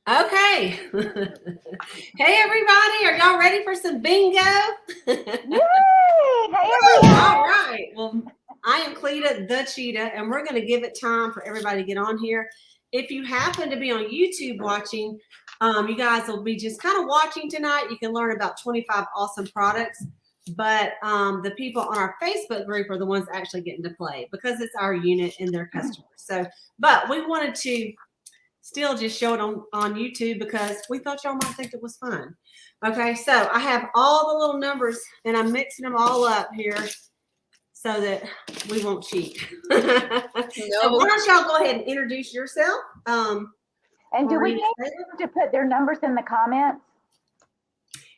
Okay. Hey, everybody. Are y'all ready for some bingo? Yay! Hey, everyone. All right. Well, I am Cleta the Cheetah, and we're going to give it time for everybody to get on here. If you happen to be on YouTube watching, you guys will be just kind of watching tonight. You can learn about 25 awesome products. But the people on our Facebook group are the ones actually getting to play because it's our unit and their customers. So, but we wanted to still just show it on YouTube because we thought y'all might think it was fun. Okay, so I have all the little numbers and I'm mixing them all up here so that we won't cheat. So why don't y'all go ahead and introduce yourself? And do we need to put their numbers in the comments?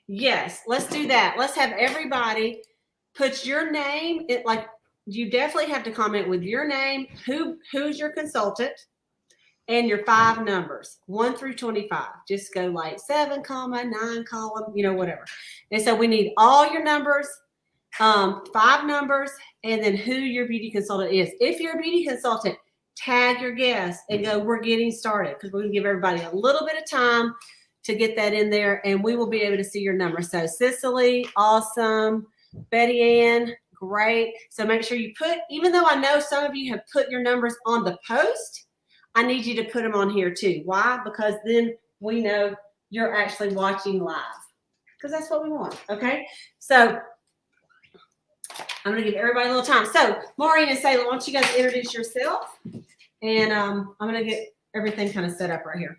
Yes, let's do that. Let's have everybody put your name. You definitely have to comment with your name, who's your consultant, and your 5 numbers, 1 through 25. Just go like 7, 9, whatever. And so we need all your numbers, 5 numbers, and then who your beauty consultant is. If you're a beauty consultant, tag your guest and go, we're getting started, because we're going to give everybody a little bit of time to get that in there, and we will be able to see your number. So Cicely, awesome. Betty Ann, great. So make sure you put, even though I know some of you have put your numbers on the post, I need you to put them on here too. Why? Because then we know you're actually watching live, because that's what we want. Okay. So I'm going to give everybody a little time. So Maureen and Sayla, why don't you guys introduce yourself? And I'm going to get everything kind of set up right here.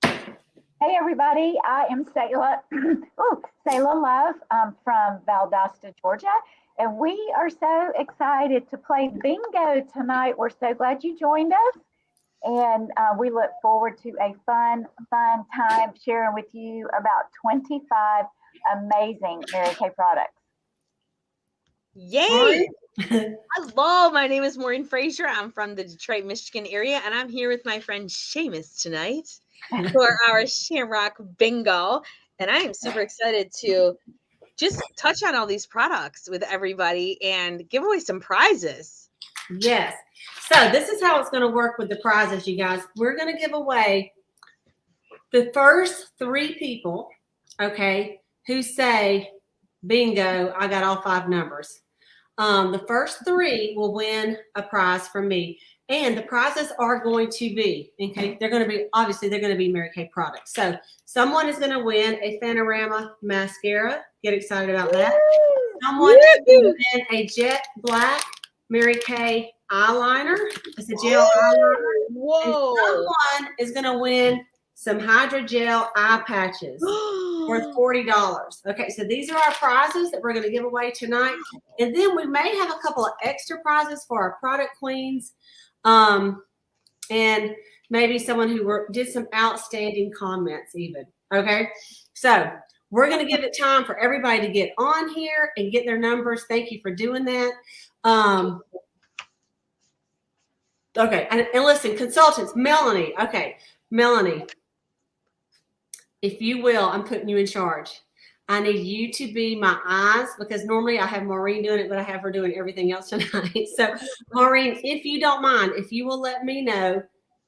Hey, everybody. I am Sayla. Sayla Love from Valdosta, Georgia. And we are so excited to play bingo tonight. We're so glad you joined us. And we look forward to a fun time sharing with you about 25 amazing Mary Kay products. Yay! Hello, my name is Maureen Frazier. I'm from the Detroit, Michigan area, and I'm here with my friend Seamus tonight for our Shamrock Bingo. And I am super excited to just touch on all these products with everybody and give away some prizes. Yes. So this is how it's going to work with the prizes, you guys. We're going to give away the first 3 people, okay, who say, bingo, I got all 5 numbers. The first 3 will win a prize from me. And the prizes are going to be, okay, they're going to be Mary Kay products. So someone is going to win a Panorama mascara. Get excited about that. Someone is going to win a jet black Mary Kay eyeliner. It's a gel eyeliner. Whoa. And someone is going to win some hydrogel eye patches worth $40. Okay, so these are our prizes that we're going to give away tonight. And then we may have a couple of extra prizes for our product queens. And maybe someone who did some outstanding comments even. Okay, so we're going to give it time for everybody to get on here and get their numbers. Thank you for doing that. Okay, and listen, consultants, Melanie. Okay, Melanie, if you will, I'm putting you in charge. I need you to be my eyes, because normally I have Maureen doing it, but I have her doing everything else tonight. So Maureen, if you don't mind, if you will let me know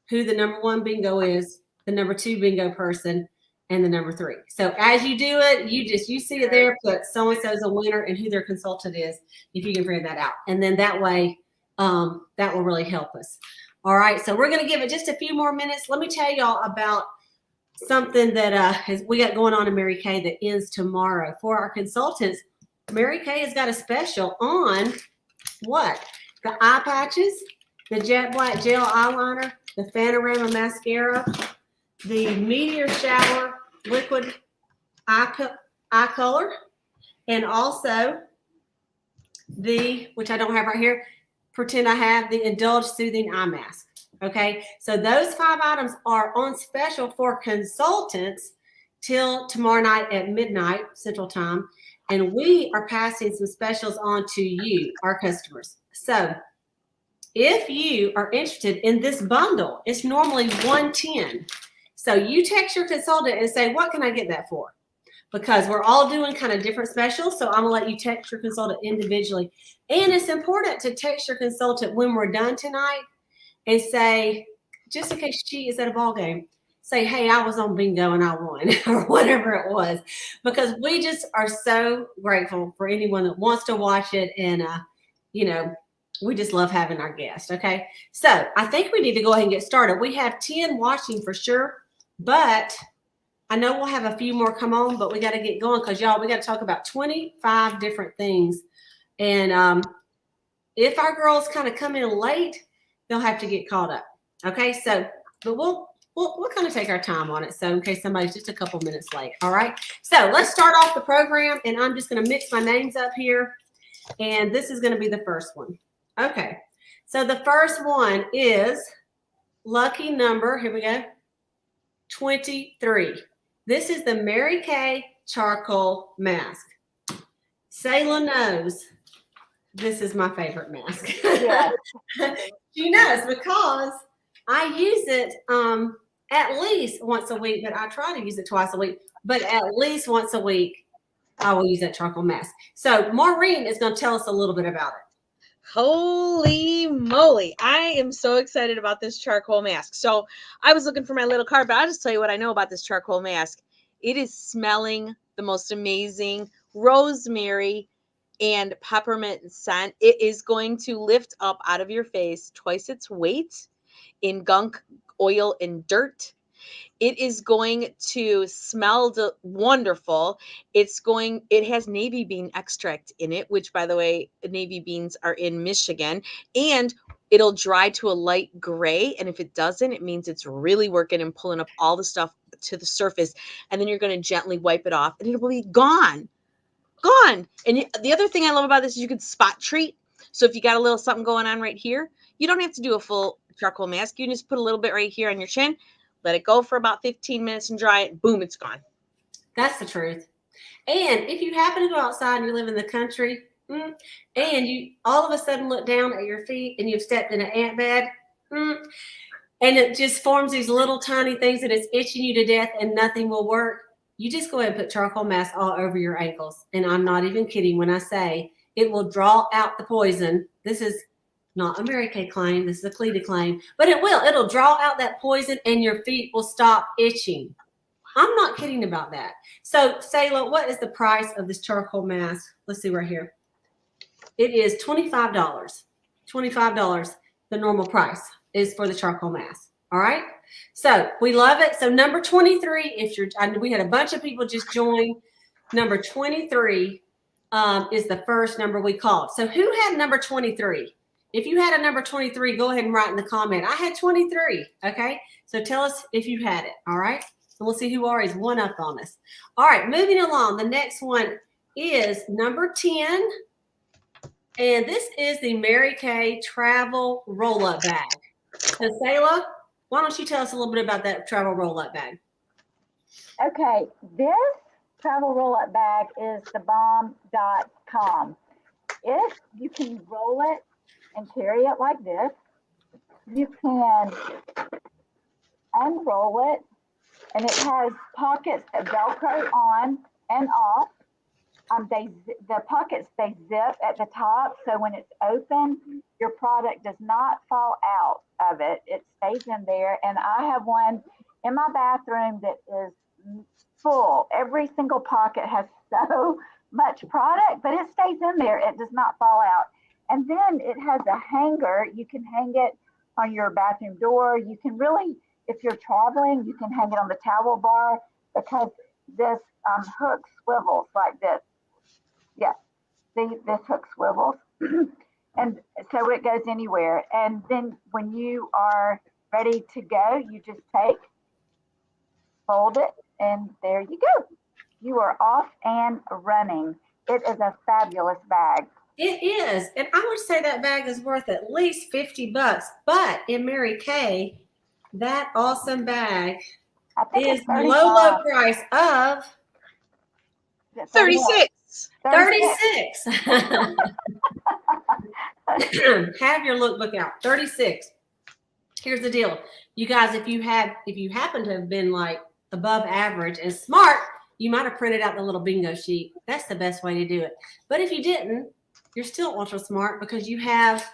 who the number 1 bingo is, the number 2 bingo person, and the number 3. So as you do it, you see it there, put so-and-so's a winner and who their consultant is, if you can figure that out. And then that way, that will really help us. All right, so we're going to give it just a few more minutes. Let me tell y'all about something that we got going on in Mary Kay that ends tomorrow. For our consultants, Mary Kay has got a special on what? The eye patches, the jet black gel eyeliner, the Panorama mascara, the Meteor Shower liquid eye color, and also which I don't have right here, pretend I have the Indulge Soothing Eye Mask. Okay, so those 5 items are on special for consultants till tomorrow night at midnight Central Time, and we are passing some specials on to you, our customers. So if you are interested in this bundle, it's normally $110. So you text your consultant and say, what can I get that for? Because we're all doing kind of different specials, so I'm gonna let you text your consultant individually. And it's important to text your consultant when we're done tonight and say, just in case she is at a ball game, say, hey, I was on bingo and I won or whatever it was, because we just are so grateful for anyone that wants to watch it. And, we just love having our guests. Okay. So I think we need to go ahead and get started. We have 10 watching for sure, but I know we'll have a few more come on, but we got to get going because y'all, we got to talk about 25 different things. And if our girls kind of come in late, they'll have to get caught up. Okay. So, but we'll kind of take our time on it. So in case somebody's just a couple minutes late. All right. So let's start off the program, and I'm just going to mix my names up here. And this is going to be the first one. Okay. So the first one is lucky number. Here we go. 23. This is the Mary Kay charcoal mask. Sayla knows this is my favorite mask. Yes. She knows because I use it at least once a week, but I try to use it twice a week. But at least once a week, I will use that charcoal mask. So Maureen is going to tell us a little bit about it. Holy moly. I am so excited about this charcoal mask. So I was looking for my little card, but I'll just tell you what I know about this charcoal mask. It is smelling the most amazing rosemary and peppermint scent. It is going to lift up out of your face twice its weight in gunk, oil, and dirt. It is going to smell wonderful. It has navy bean extract in it, which, by the way, navy beans are in Michigan, and it'll dry to a light gray. And if it doesn't, it means it's really working and pulling up all the stuff to the surface. And then you're going to gently wipe it off and it will be gone. And the other thing I love about this is you can spot treat. So if you got a little something going on right here, you don't have to do a full charcoal mask. You can just put a little bit right here on your chin. Let it go for about 15 minutes and dry it. Boom, it's gone. That's the truth. And if you happen to go outside and you live in the country, and you all of a sudden look down at your feet and you've stepped in an ant bed, and it just forms these little tiny things that it's itching you to death and nothing will work, you just go ahead and put charcoal mask all over your ankles. And I'm not even kidding when I say it will draw out the poison. This is not a Mary Kay claim. This is a Cleta claim. But it will. It'll draw out that poison and your feet will stop itching. I'm not kidding about that. So, Sayla, what is the price of this charcoal mask? Let's see right here. It is $25. $25. The normal price is for the charcoal mask. All right? So, we love it. So, number 23, we had a bunch of people just join. Number 23 is the first number we called. So, who had number 23? If you had a number 23, go ahead and write in the comment. I had 23. Okay. So tell us if you had it. All right. So we'll see who already is one up on us. All right. Moving along. The next one is number 10. And this is the Mary Kay travel roll-up bag. So Sayla, why don't you tell us a little bit about that travel roll-up bag? Okay. This travel roll-up bag is thebomb.com. If you can roll it and carry it like this, you can unroll it, and it has pockets that Velcro on and off. The pockets, they zip at the top, so when it's open, your product does not fall out of it. It stays in there, and I have one in my bathroom that is full. Every single pocket has so much product, but it stays in there. It does not fall out. And then it has a hanger. You can hang it on your bathroom door. You can really, if you're traveling, you can hang it on the towel bar because this hook swivels like this. Yes, see, this hook swivels. And so it goes anywhere. And then when you are ready to go, you just fold it, and there you go. You are off and running. It is a fabulous bag. It is. And I would say that bag is worth at least $50. But in Mary Kay, that awesome bag is low price of 36. 36. Have your lookbook out. 36. Here's the deal. You guys, if you happen to have been like above average and smart, you might have printed out the little bingo sheet. That's the best way to do it. But if you didn't, you're still ultra smart because you have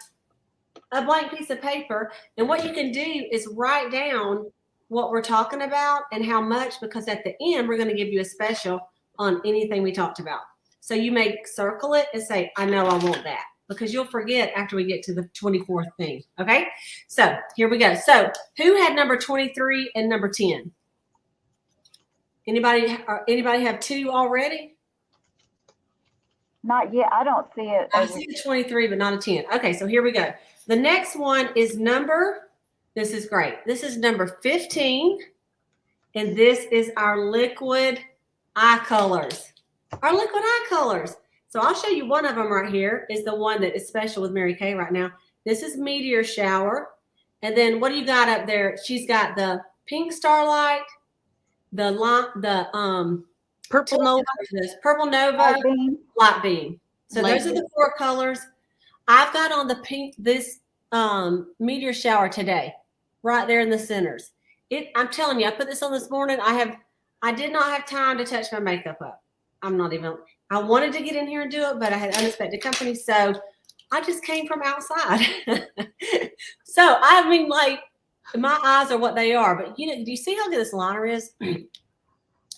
a blank piece of paper. And what you can do is write down what we're talking about and how much, because at the end, we're going to give you a special on anything we talked about. So you may circle it and say, I know I want that, because you'll forget after we get to the 24th thing. Okay. So here we go. So who had number 23 and number 10? Anybody have 2 already? Not yet. I don't see it. I see a 23, but not a 10. Okay, so here we go. The next one is this is great. This is number 15. And this is our liquid eye colors. Our liquid eye colors. So I'll show you one of them right here is the one that is special with Mary Kay right now. This is Meteor Shower. And then what do you got up there? She's got the Pink Starlight, the Purple Nova. Purple Nova, Light Beam. So those are the 4 colors. I've got on the pink, this Meteor Shower today, right there in the centers. I'm telling you, I put this on this morning. I did not have time to touch my makeup up. I wanted to get in here and do it, but I had unexpected company. So I just came from outside. So, I mean, like, my eyes are what they are. But, do you see how good this liner is?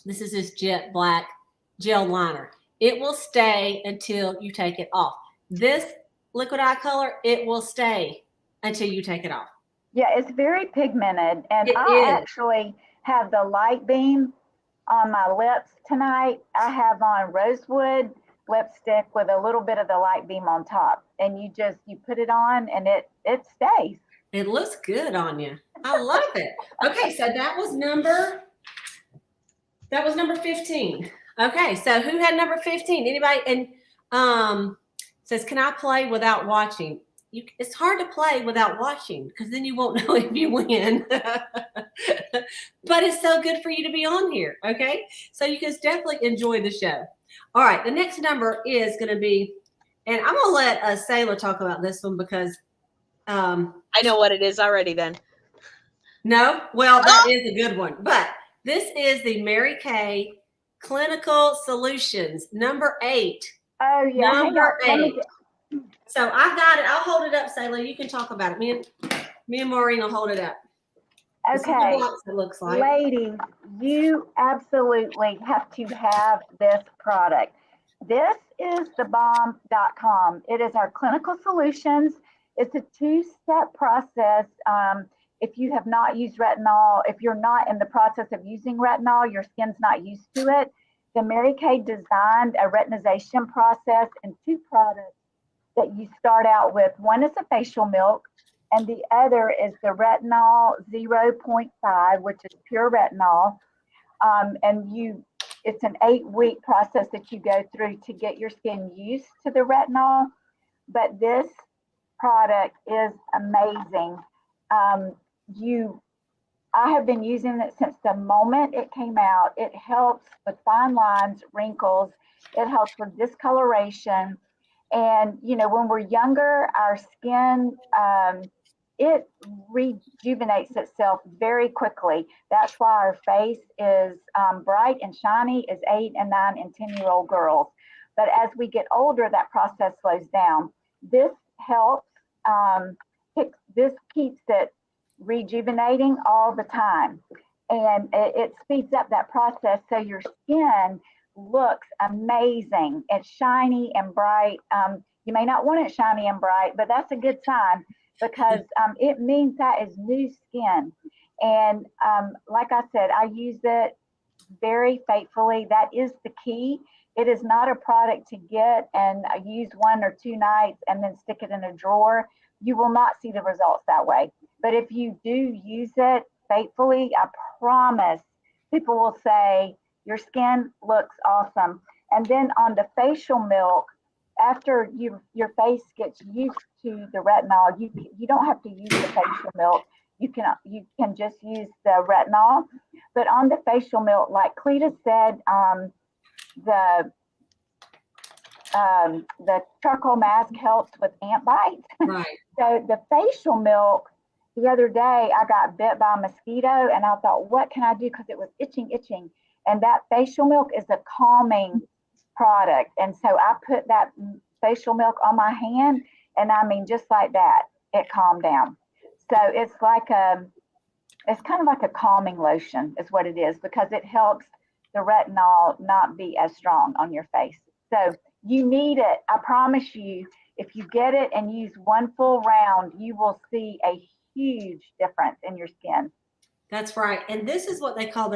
This is this jet black gel liner. It will stay until you take it off. This liquid eye color, it will stay until you take it off. Yeah, it's very pigmented. And I actually have the Light Beam on my lips tonight. I have on rosewood lipstick with a little bit of the Light Beam on top. And you put it on and it stays. It looks good on you. I love it. Okay, so that was number 15. Okay, so who had number 15? Anybody? And says, can I play without watching? It's hard to play without watching because then you won't know if you win. But it's so good for you to be on here, okay? So you can definitely enjoy the show. All right, the next number is going to be, and I'm going to let Sayla talk about this one because I know what it is already then. No? Well, that is a good one. But this is the Mary Kay Clinical Solutions, number 8. Oh, yeah. Number 8. So I've got it. I'll hold it up, Sayla. You can talk about it. Me and Maureen will hold it up. Okay. It looks like. Ladies, you absolutely have to have this product. This is thebomb.com. It is our clinical solutions. It's a 2-step process. If you have not used retinol, if you're not in the process of using retinol, your skin's not used to it. The Mary Kay designed a retinization process and 2 products that you start out with. One is a facial milk, and the other is the retinol 0.5, which is pure retinol. It's an 8-week process that you go through to get your skin used to the retinol. But this product is amazing. I have been using it since the moment it came out. It helps with fine lines, wrinkles. It helps with discoloration. And, when we're younger, our skin, it rejuvenates itself very quickly. That's why our face is bright and shiny as 8 and 9 and 10-year-old girls. But as we get older, that process slows down. This helps. This keeps it rejuvenating all the time. And it speeds up that process so your skin looks amazing. It's shiny and bright. You may not want it shiny and bright, but that's a good sign because it means that is new skin. And like I said, I use it very faithfully. That is the key. It is not a product to get and use 1 or 2 nights and then stick it in a drawer. You will not see the results that way. But if you do use it faithfully, I promise people will say, your skin looks awesome. And then on the facial milk, after your face gets used to the retinol, you don't have to use the facial milk. You can just use the retinol. But on the facial milk, like Cleta said, the charcoal mask helps with ant bites. Right. So the facial milk, the other day I got bit by a mosquito and I thought, what can I do? Because it was itching. And that facial milk is a calming product. And so I put that facial milk on my hand, and I mean, just like that, it calm down. So it's it's kind of like a calming lotion is what it is, because it helps the retinol not be as strong on your face. So you need it. I promise you, if you get it and use one full round, you will see a huge difference in your skin. That's right. And this is what they call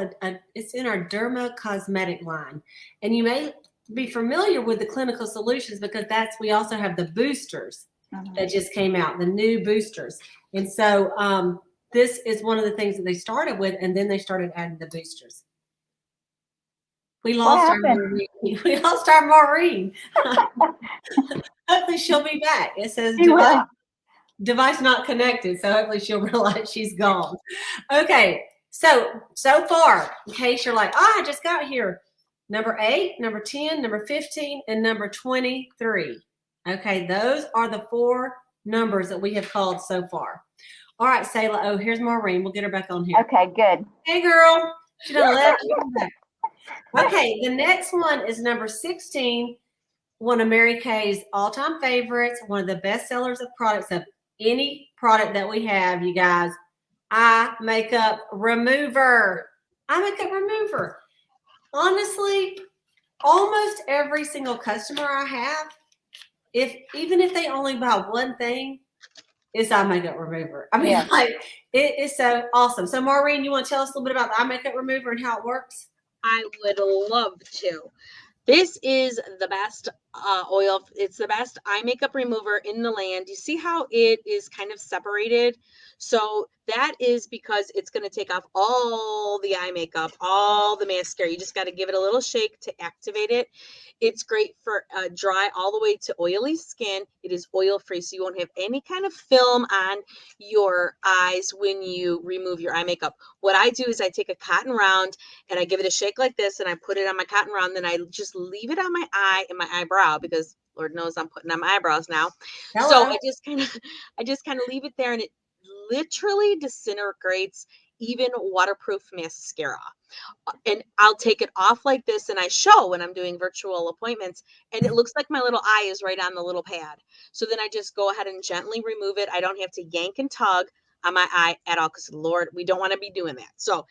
it's in our Derma Cosmetic line. And you may be familiar with the clinical solutions because we also have the boosters that just came out, the new boosters. And so this is one of the things that they started with, and then they started adding the boosters. We lost our Maureen. We lost our Maureen. Hopefully she'll be back. It says device not connected, so hopefully she'll realize she's gone. Okay, so far, in case you're like, I just got here, number 8, number 10, number 15, and number 23. Okay, those are the 4 numbers that we have called so far. All right, Sayla. Oh, here's Maureen. We'll get her back on here. Okay, good. Hey, girl. She done left. Okay, the next one is number 16. One of Mary Kay's all-time favorites, one of the best sellers of products of any product that we have, you guys. Eye makeup remover. Eye makeup remover. Honestly, almost every single customer I have, even if they only buy one thing, is eye makeup remover. I mean, like, it is so awesome. So, Maureen, you want to tell us a little bit about the eye makeup remover and how it works? I would love to. This is the best oil. It's the best eye makeup remover in the land. You see how it is kind of separated? So that is because it's going to take off all the eye makeup, all the mascara. You just got to give it a little shake to activate it. It's great for dry all the way to oily skin. It is oil free, so you won't have any kind of film on your eyes when you remove your eye makeup. What I do is I take a cotton round and I give it a shake like this, and I put it on my cotton round. Then I just leave it on my eye and my eyebrow, because Lord knows I'm putting on my eyebrows now. Hello. So I just kind of leave it there, and it literally disintegrates even waterproof mascara. And I'll take it off like this, and I show when I'm doing virtual appointments, and it looks like my little eye is right on the little pad. So then I just go ahead and gently remove it. I don't have to yank and tug on my eye at all, because Lord, we don't want to be doing that. So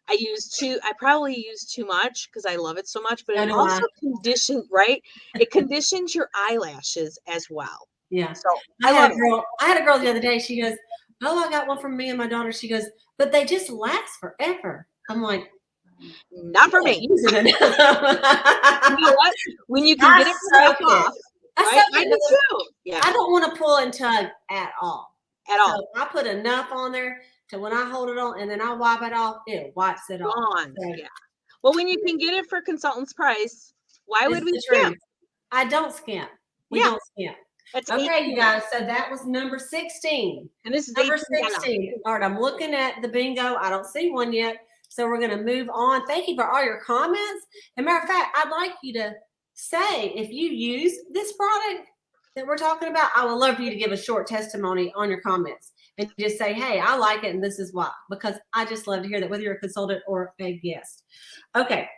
I probably use too much because I love it so much, but it also conditions, right? It conditions your eyelashes as well. Yeah. So I had a girl the other day. She goes, "Oh, I got one from me and my daughter." She goes, "But they just last forever." I'm like, not for me. Use it you know what? When you can get it off, right? I do too. Yeah. I don't want to pull and tug at all. So I put enough on there to when I hold it on and then I wipe it off, it wipes it off. So, yeah. Well, when you can get it for consultant's price, why would we skimp? I don't skimp. We don't skimp. That's okay, you guys. So that was number 16. And this is number 16. All right, I'm looking at the bingo. I don't see one yet. So we're going to move on. Thank you for all your comments. As a matter of fact, I'd like you to say if you use this product that we're talking about. I would love for you to give a short testimony on your comments and just say, hey, I like it and this is why, because I just love to hear that, whether you're a consultant or a guest. Okay,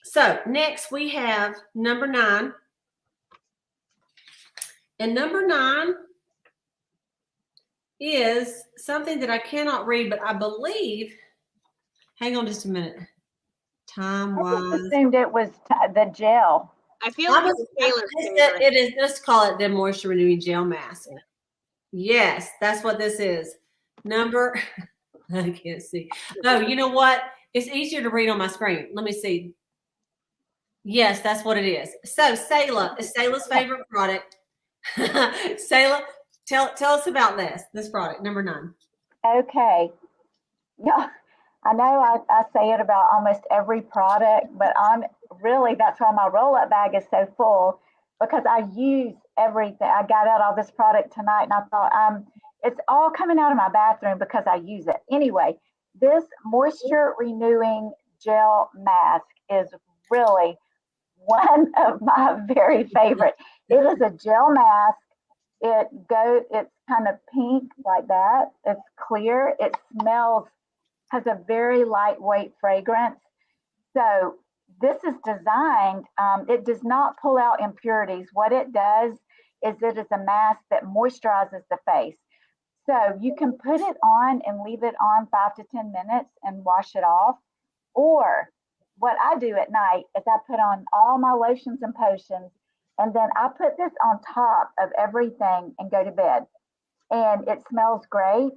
so next we have number 9. And number 9 is something that I cannot read, but I believe, hang on just a minute. Time-wise. I assumed it was the gel. I feel like it is. Let's call it the moisture renewing gel mask. Yes, that's what this is. Number, I can't see. Oh, you know what? It's easier to read on my screen. Let me see. Yes, that's what it is. So Sayla is Sayla's favorite product. Sayla, tell us about this product, number 9. Okay. Yeah, I know I say it about almost every product, but that's why my roll-up bag is so full, because I use everything. I got out all this product tonight and I thought it's all coming out of my bathroom because I use it. Anyway, this moisture renewing gel mask is really one of my very favorite. It is a gel mask. It's kind of pink like that. It's clear. It has a very lightweight fragrance. So this is designed, it does not pull out impurities. What it does is it is a mask that moisturizes the face. So you can put it on and leave it on 5 to 10 minutes and wash it off. Or what I do at night is I put on all my lotions and potions, and then I put this on top of everything and go to bed. And it smells great.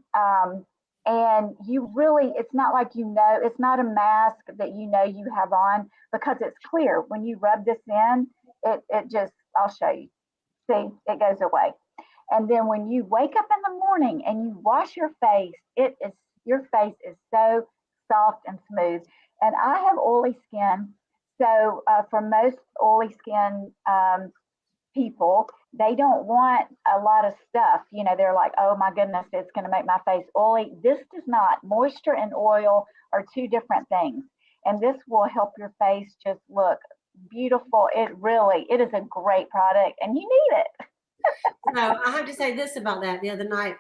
And you really, it's not like, it's not a mask that you have on, because it's clear. When you rub this in, it just, I'll show you. See, it goes away. And then when you wake up in the morning and you wash your face, your face is so soft and smooth. And I have oily skin. So for most oily skin people, they don't want a lot of stuff. They're like, oh my goodness, it's going to make my face oily. This does not. Moisture and oil are two different things. And this will help your face just look beautiful. It is a great product, and you need it. So I have to say this about that. The other night,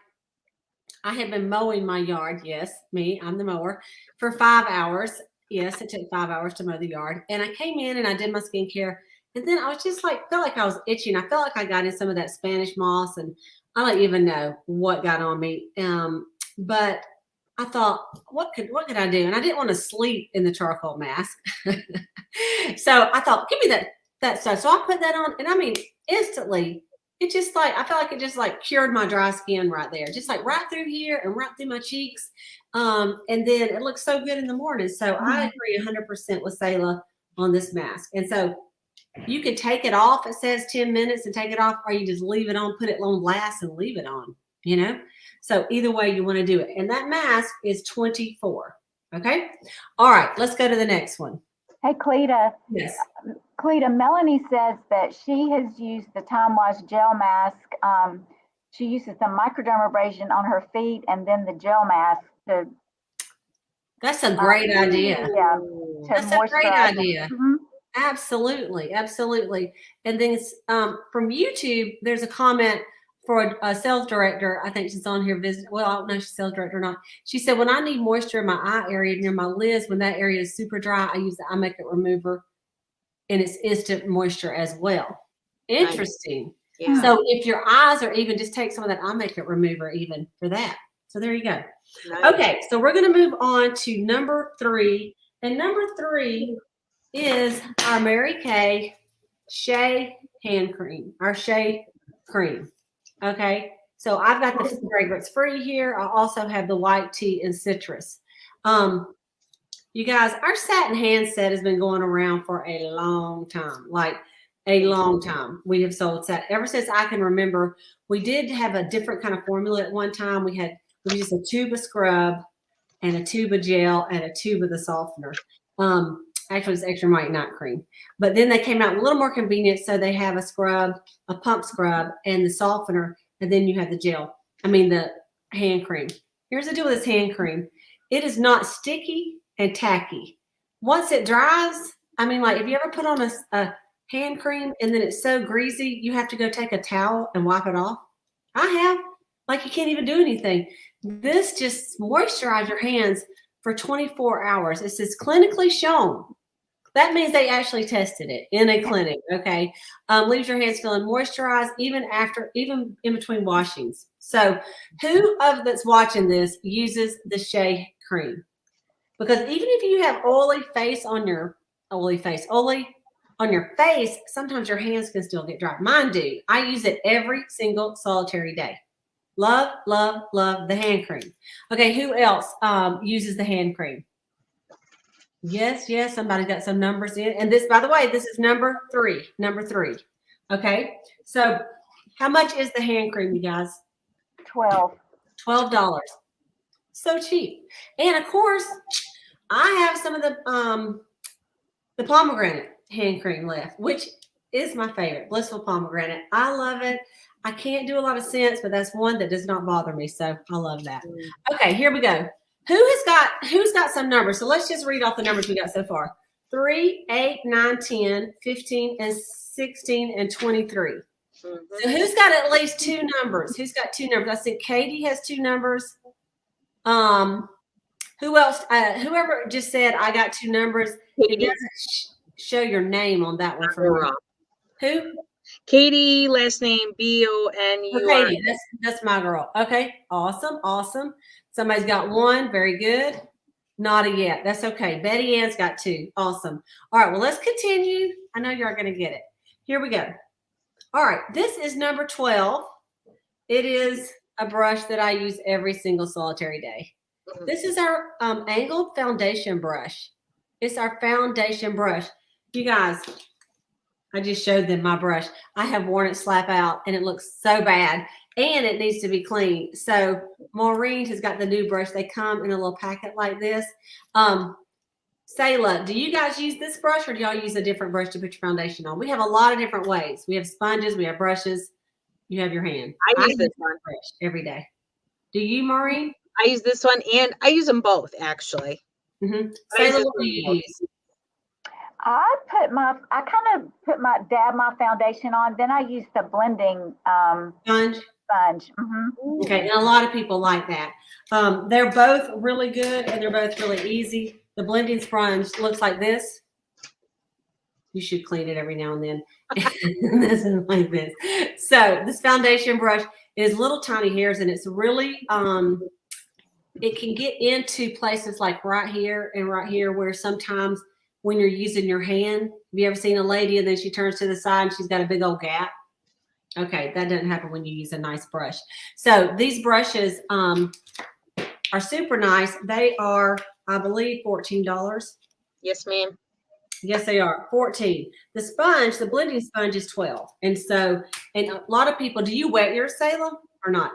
I had been mowing my yard. Yes, I'm the mower, for 5 hours. Yes, it took 5 hours to mow the yard. And I came in and I did my skincare. And then I was just felt like I was itching. I felt like I got in some of that Spanish moss, and I don't even know what got on me. But I thought, what could I do? And I didn't want to sleep in the charcoal mask. So I thought, give me that stuff. So I put that on, and I mean, instantly, it just I felt like it just cured my dry skin right there, just right through here and right through my cheeks. And then it looks so good in the morning. So I agree 100% with Selah on this mask. And so you can take it off. It says 10 minutes and take it off, or you just leave it on, put it on last and leave it on, So either way you want to do it. And that mask is $24. Okay. All right. Let's go to the next one. Hey, Cleta. Yes. Cleta, Melanie says that she has used the Time Wash gel mask. She uses the microdermabrasion on her feet and then the gel mask to. That's a great idea. Yeah. That's a great idea. Mm-hmm. Absolutely. Absolutely. And then from YouTube, there's a comment for a sales director. I think she's on here visiting. Well, I don't know if she's sales director or not. She said, when I need moisture in my eye area near my lids, when that area is super dry, I use the eye makeup remover, and it's instant moisture as well. Interesting. Yeah. So if your eyes are even, just take some of that eye makeup remover even for that. So there you go. Nice. Okay. So we're going to move on to number 3. And number 3 is our Mary Kay Shea hand cream, our Shea cream. Okay. So I've got the fragrance free here. I also have the white tea and citrus. You guys, our satin hand set has been going around for a long time, a long time. We have sold satin ever since I can remember. We did have a different kind of formula at one time. We used a tube of scrub and a tube of gel and a tube of the softener. Actually, it's extra white night cream. But then they came out a little more convenient. So they have a scrub, a pump scrub, and the softener. And then you have the hand cream. Here's the deal with this hand cream. It is not sticky and tacky. Once it dries, if you ever put on a hand cream and then it's so greasy, you have to go take a towel and wipe it off. I have. You can't even do anything. This just moisturizes your hands for 24 hours. It says clinically shown. That means they actually tested it in a clinic. Okay. Leaves your hands feeling moisturized even in between washings. So who of that's watching this uses the Shea cream? Because even if you have oily on your face, sometimes your hands can still get dry. Mine do. I use it every single solitary day. Love, love, love the hand cream. Okay, who else uses the hand cream? Yes, somebody got some numbers in. And this, by the way, this is number 3. Okay, so how much is the hand cream, you guys? $12. So cheap. And of course, I have some of the pomegranate hand cream left, which is my favorite, Blissful Pomegranate. I love it. I can't do a lot of scents, but that's one that does not bother me. So I love that. Okay, here we go. Who's got some numbers? So let's just read off the numbers we got so far. 3, 8, 9, 10, 15, and 16, and 23. Mm-hmm. So who's got at least 2 numbers? Who's got 2 numbers? I see Katie has 2 numbers. Who else? Whoever just said I got 2 numbers, it doesn't show your name on that one for me. Who? Katie, last name B-O-N-U-R. Okay, that's my girl. Okay, awesome, awesome. Somebody's got one. Very good. Not a yet. That's okay. Betty Ann's got two. Awesome. All right, well, let's continue. I know you're going to get it. Here we go. All right, this is number 12. It is a brush that I use every single solitary day. This is our angled foundation brush. It's our foundation brush. You guys, I just showed them my brush. I have worn it slap out, and it looks so bad, and it needs to be cleaned. So Maureen has got the new brush. They come in a little packet like this. Sayla, do you guys use this brush, or do y'all use a different brush to put your foundation on? We have a lot of different ways. We have sponges. We have brushes. You have your hand. I use this one brush every day. Do you, Maureen? I use this one, and I use them both, actually. Mm-hmm. Sayla, what do you use? I kind of dab my foundation on, then I use the blending Sponge. Mm-hmm. Okay, and a lot of people like that. They're both really good, and they're both really easy. The blending sponge looks like this. You should clean it every now and then. This is like this. So this foundation brush is little tiny hairs, and it's really it can get into places like right here and right here, where sometimes when you're using your hand, have you ever seen a lady and then she turns to the side and she's got a big old gap? Okay, that doesn't happen when you use a nice brush. So these brushes are super nice. They are, I believe, $14. Yes, ma'am. Yes, they are. 14. The sponge, the blending sponge is 12. And so, and a lot of people, do you wet yours, Salem, or not?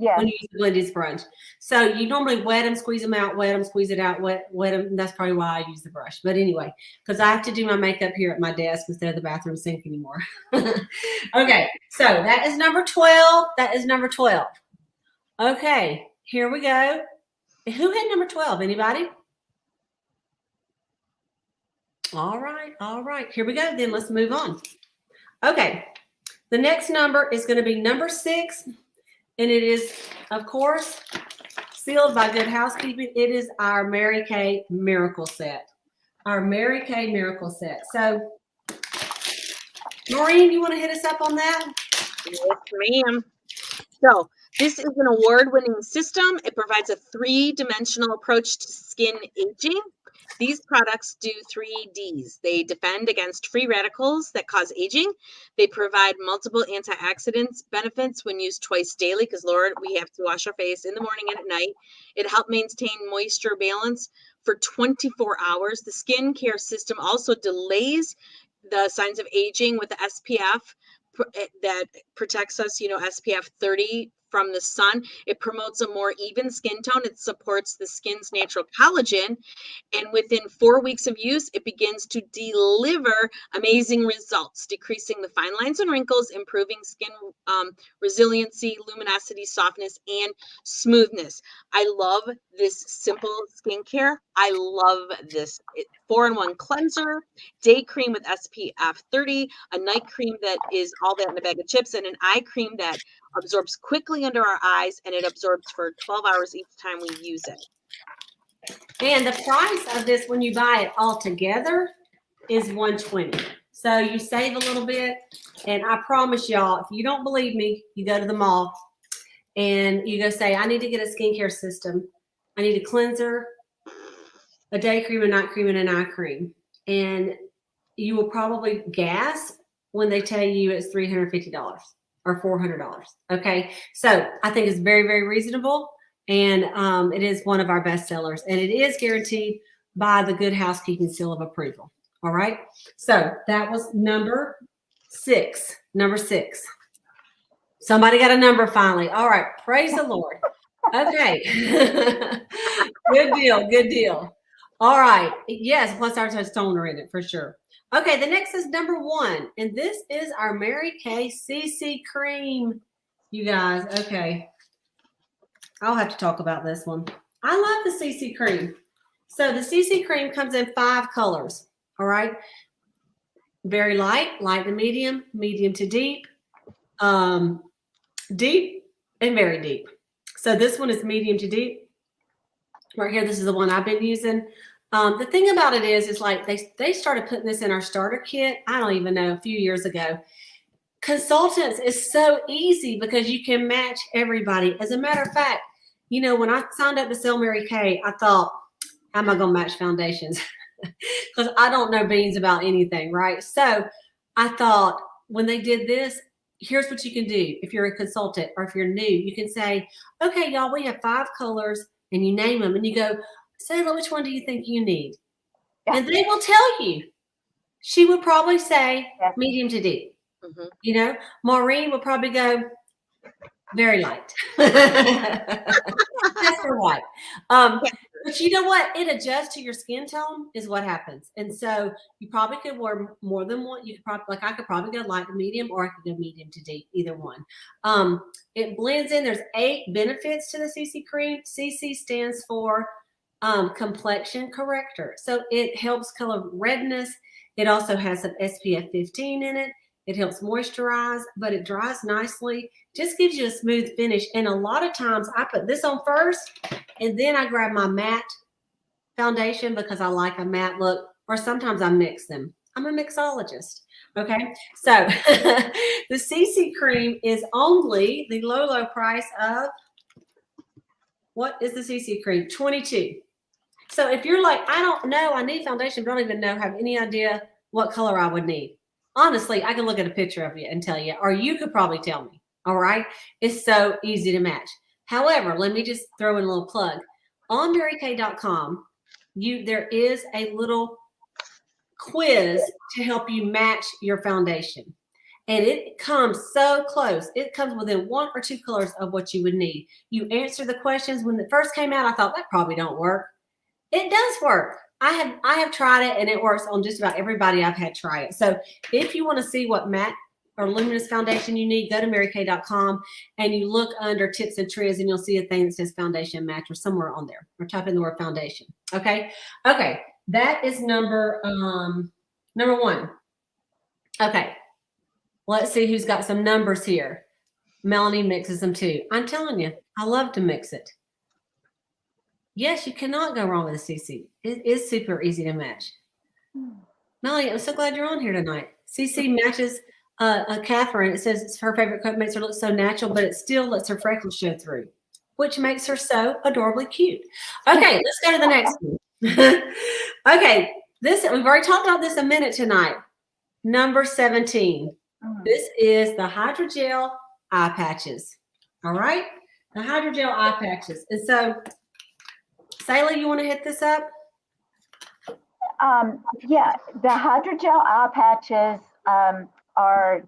Yeah. When you use the blending sponge. So you normally wet them, squeeze them out, wet them, squeeze it out, wet them. That's probably why I use the brush. But anyway, because I have to do my makeup here at my desk instead of the bathroom sink anymore. Okay, so that is number 12. That is number 12. Okay, here we go. Who had number 12? Anybody? All right. Here we go. Then let's move on. Okay, the next number is going to be number 6. And it is, of course, sealed by Good Housekeeping. It is our Mary Kay Miracle Set. Our Mary Kay Miracle Set. So, Maureen, you want to hit us up on that? Yes, ma'am. So this is an award-winning system. It provides a 3-dimensional approach to skin aging. These products do 3 Ds. They defend against free radicals that cause aging. They provide multiple antioxidants benefits when used twice daily, because, Lord, we have to wash our face in the morning and at night. It helps maintain moisture balance for 24 hours. The skincare system also delays the signs of aging with the SPF that protects us, SPF 30 from the sun. It promotes a more even skin tone. It supports the skin's natural collagen. And within 4 weeks of use, it begins to deliver amazing results, decreasing the fine lines and wrinkles, improving skin resiliency, luminosity, softness, and smoothness. I love this simple skincare. I love this 4-in-1 cleanser, day cream with SPF 30, a night cream that is all that in a bag of chips, and an eye cream that absorbs quickly under our eyes, and it absorbs for 12 hours each time we use it. And the price of this, when you buy it all together, is $120. So you save a little bit. And I promise y'all, if you don't believe me, you go to the mall and you go say, I need to get a skincare system. I need a cleanser, a day cream, a night cream, and an eye cream. And you will probably gasp when they tell you it's $350 or $400. Okay. So I think it's very, very reasonable. And it is one of our best sellers. And it is guaranteed by the Good Housekeeping seal of approval. All right. So that was number 6. Number 6. Somebody got a number finally. All right. Praise the Lord. Okay. Good deal. Good deal. All right. Yes. Plus our toner in it for sure. Okay. The next is number 1. And this is our Mary Kay CC cream. You guys. Okay. I'll have to talk about this one. I love the CC cream. So the CC cream comes in 5 colors. All right. Very light, light to medium, medium to deep, deep, and very deep. So this one is medium to deep. Right here, this is the one I've been using. The thing about it is like they started putting this in our starter kit, I don't even know, a few years ago. consultants is so easy because you can match everybody. As a matter of fact, you know, when I signed up to sell Mary Kay, I thought, how am I going to match foundations? Because I don't know beans about anything, right? So I thought when they did this, here's what you can do. If you're a consultant or if you're new, you can say, okay, y'all, we have 5 colors, and you name them and you go, Sayla, which one do you think you need? And they will tell you. She would probably say medium to deep. Mm-hmm. You know, Maureen would probably go very light. That's for white. But you know what? It adjusts to your skin tone is what happens. And so you probably could wear more than one. You could probably, like I could probably go light to medium, or I could go medium to deep, either one. It blends in. There's 8 benefits to the CC cream. CC stands for complexion corrector. So it helps color redness. It also has some SPF 15 in it. It helps moisturize, but it dries nicely. Just gives you a smooth finish. And a lot of times I put this on first, and then I grab my matte foundation because I like a matte look, or sometimes I mix them. I'm a mixologist. Okay. So the CC cream is only the low price of, what is the CC cream? $22. So if you're like, I don't know, I need foundation, but I don't even know, have any idea what color I would need. Honestly, I can look at a picture of you and tell you, or you could probably tell me. All right. It's so easy to match. However, let me just throw in a little plug. On marykay.com, there is a little quiz to help you match your foundation. And it comes so close. It comes within 1 or 2 colors of what you would need. You answer the questions. When it first came out, I thought that probably don't work. It does work. I have tried it, and it works on just about everybody I've had try it. So if you want to see what matte or luminous foundation you need, go to marykay.com and you look under tips and tricks, and you'll see a thing that says foundation match or somewhere on there, or type in the word foundation. Okay. Okay. That is number 1. Okay. Let's see who's got some numbers here. Melanie mixes them too. I'm telling you, I love to mix it. Yes, you cannot go wrong with a CC. It is super easy to match. Melanie, I'm so glad you're on here tonight. CC matches Catherine. It says it's her favorite coat, makes her look so natural, but it still lets her freckles show through, which makes her so adorably cute. Okay, let's go to the next one. Okay, we've already talked about this a minute tonight. Number 17. This is the hydrogel eye patches. All right, the hydrogel eye patches. And so, Sayla, you want to hit this up? Yeah, the hydrogel eye patches are.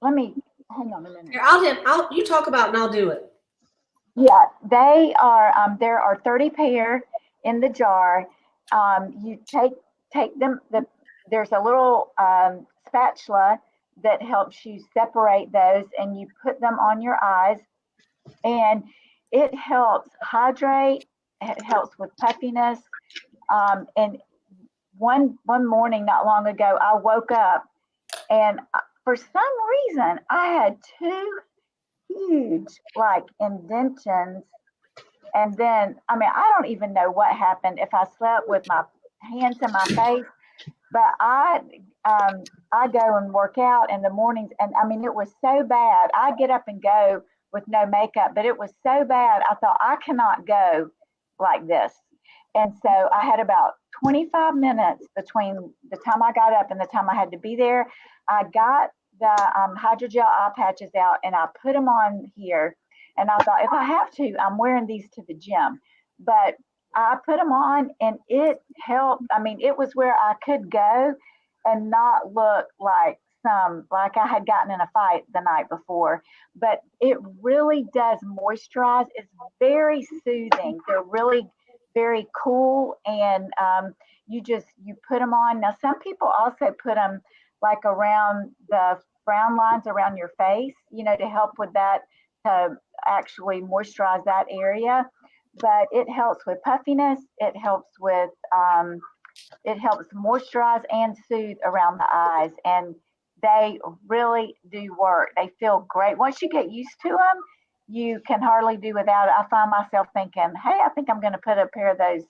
Let me hang on a minute. Here, you talk about and I'll do it. Yeah, they are. There are 30 pair in the jar. You take them. There's a little spatula that helps you separate those, and you put them on your eyes, and it helps hydrate. It helps with puffiness. And one morning not long ago, I woke up, and for some reason I had 2 huge like indentions. And then, I mean, I don't even know what happened, if I slept with my hands in my face, but I go and work out in the mornings, and I mean, it was so bad. I get up and go with no makeup, but it was so bad. I thought, I cannot go like this. And so I had about 25 minutes between the time I got up and the time I had to be there. I got the hydrogel eye patches out, and I put them on here. And I thought, if I have to, I'm wearing these to the gym. But I put them on, and it helped. I mean, it was where I could go and not look like I had gotten in a fight the night before. But it really does moisturize. It's very soothing. They're really very cool, and you put them on. Now, some people also put them like around the frown lines around your face, to help with that, to actually moisturize that area. But it helps with puffiness. It helps moisturize and soothe around the eyes, and they really do work. They feel great. Once you get used to them, you can hardly do without it. I find myself thinking, hey, I think I'm going to put a pair of those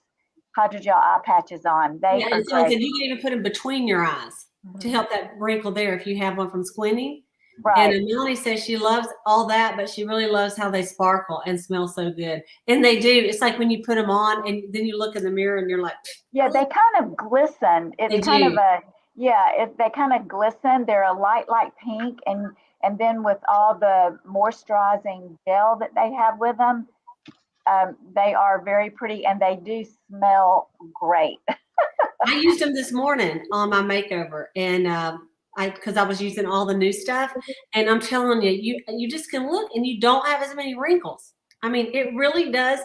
hydrogel eye patches on. They are great. You can even put them between your eyes to help that wrinkle there if you have one from squinting. Right. And Melanie says she loves all that, but she really loves how they sparkle and smell so good. And they do. It's like when you put them on and then you look in the mirror and you're like, Yeah, they kind of glisten. they It's kind of do. they kind of glisten. They're a light pink, and then with all the moisturizing gel that they have with them, they are very pretty and they do smell great. I used them this morning on my makeover, and because I was using all the new stuff, and I'm telling you, you just can look and you don't have as many wrinkles. I mean, it really does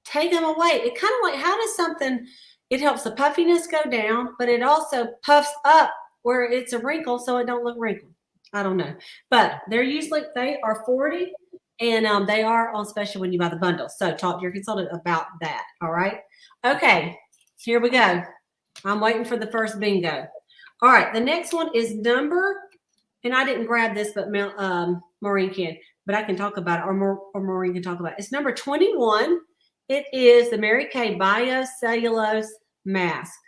take them away. It kind of like, how does something? It helps the puffiness go down, but it also puffs up where it's a wrinkle, so it don't look wrinkled. I don't know, but they are 40, and they are on special when you buy the bundle. So talk to your consultant about that. All right. Okay. Here we go. I'm waiting for the first bingo. All right, the next one is and I didn't grab this, but Maureen can, but I can talk about it, or Maureen can talk about it. It's number 21. It is the Mary Kay Biocellulose Mask.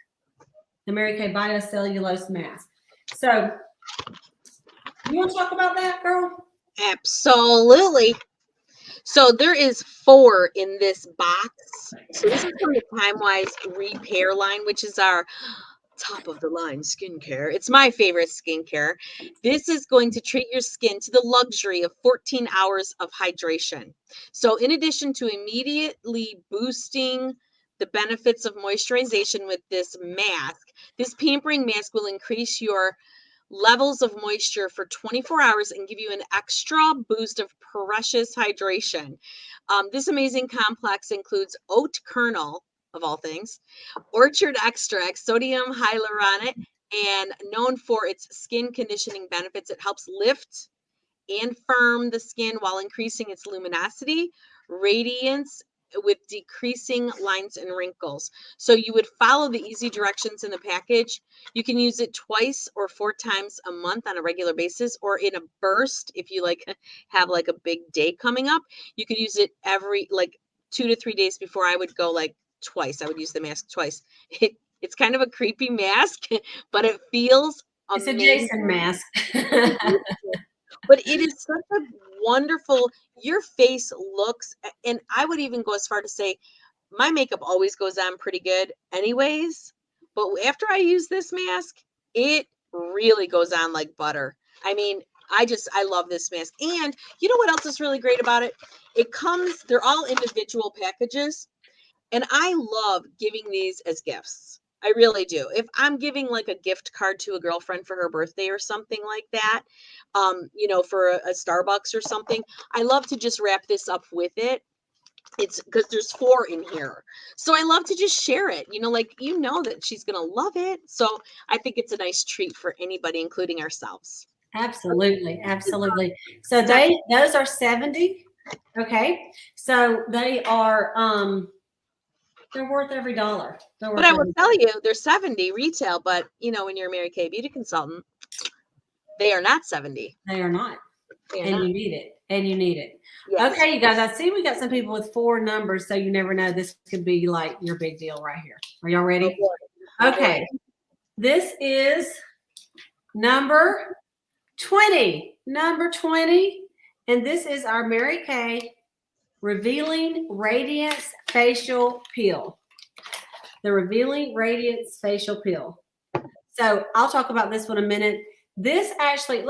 The Mary Kay Biocellulose Mask. So, you want to talk about that, girl? Absolutely. So there is 4 in this box. So this is from the Time Wise Repair line, which is our top of the line skincare. It's my favorite skincare. This is going to treat your skin to the luxury of 14 hours of hydration. So in addition to immediately boosting the benefits of moisturization with this mask, this pampering mask will increase your levels of moisture for 24 hours and give you an extra boost of precious hydration. This amazing complex includes oat kernel, of all things, orchard extract, sodium hyaluronate, and known for its skin conditioning benefits. It helps lift and firm the skin while increasing its luminosity, radiance, with decreasing lines and wrinkles. So you would follow the easy directions in the package. You can use it twice or 4 times a month on a regular basis, or in a burst if you have like a big day coming up. You could use it every 2 to 3 days before. I would go twice. I would use the mask twice. It's kind of a creepy mask, but it feels It's a amazing. Jason mask. But it is such a wonderful, your face looks, and I would even go as far to say my makeup always goes on pretty good anyways, but after I use this mask, it really goes on like butter. I mean, I love this mask. And you know what else is really great about it? They're all individual packages, and I love giving these as gifts. I really do. If I'm giving like a gift card to a girlfriend for her birthday or something like that, for a Starbucks or something, I love to just wrap this up with it. It's because there's 4 in here. So I love to just share it, that she's going to love it. So I think it's a nice treat for anybody, including ourselves. Absolutely, absolutely. So those are 70. Okay. So they are they're worth every dollar. But I will tell you, they're 70 retail, but when you're a Mary Kay beauty consultant, they are not 70. They are not. You need it. And you need it. Yes. Okay, you guys, I see we got some people with 4 numbers, so you never know. This could be like your big deal right here. Are y'all ready? Okay. This is number 20. Number 20. And this is our Mary Kay Revealing Radiance Facial Peel. The Revealing Radiance Facial Peel. So I'll talk about this one in a minute. This actually,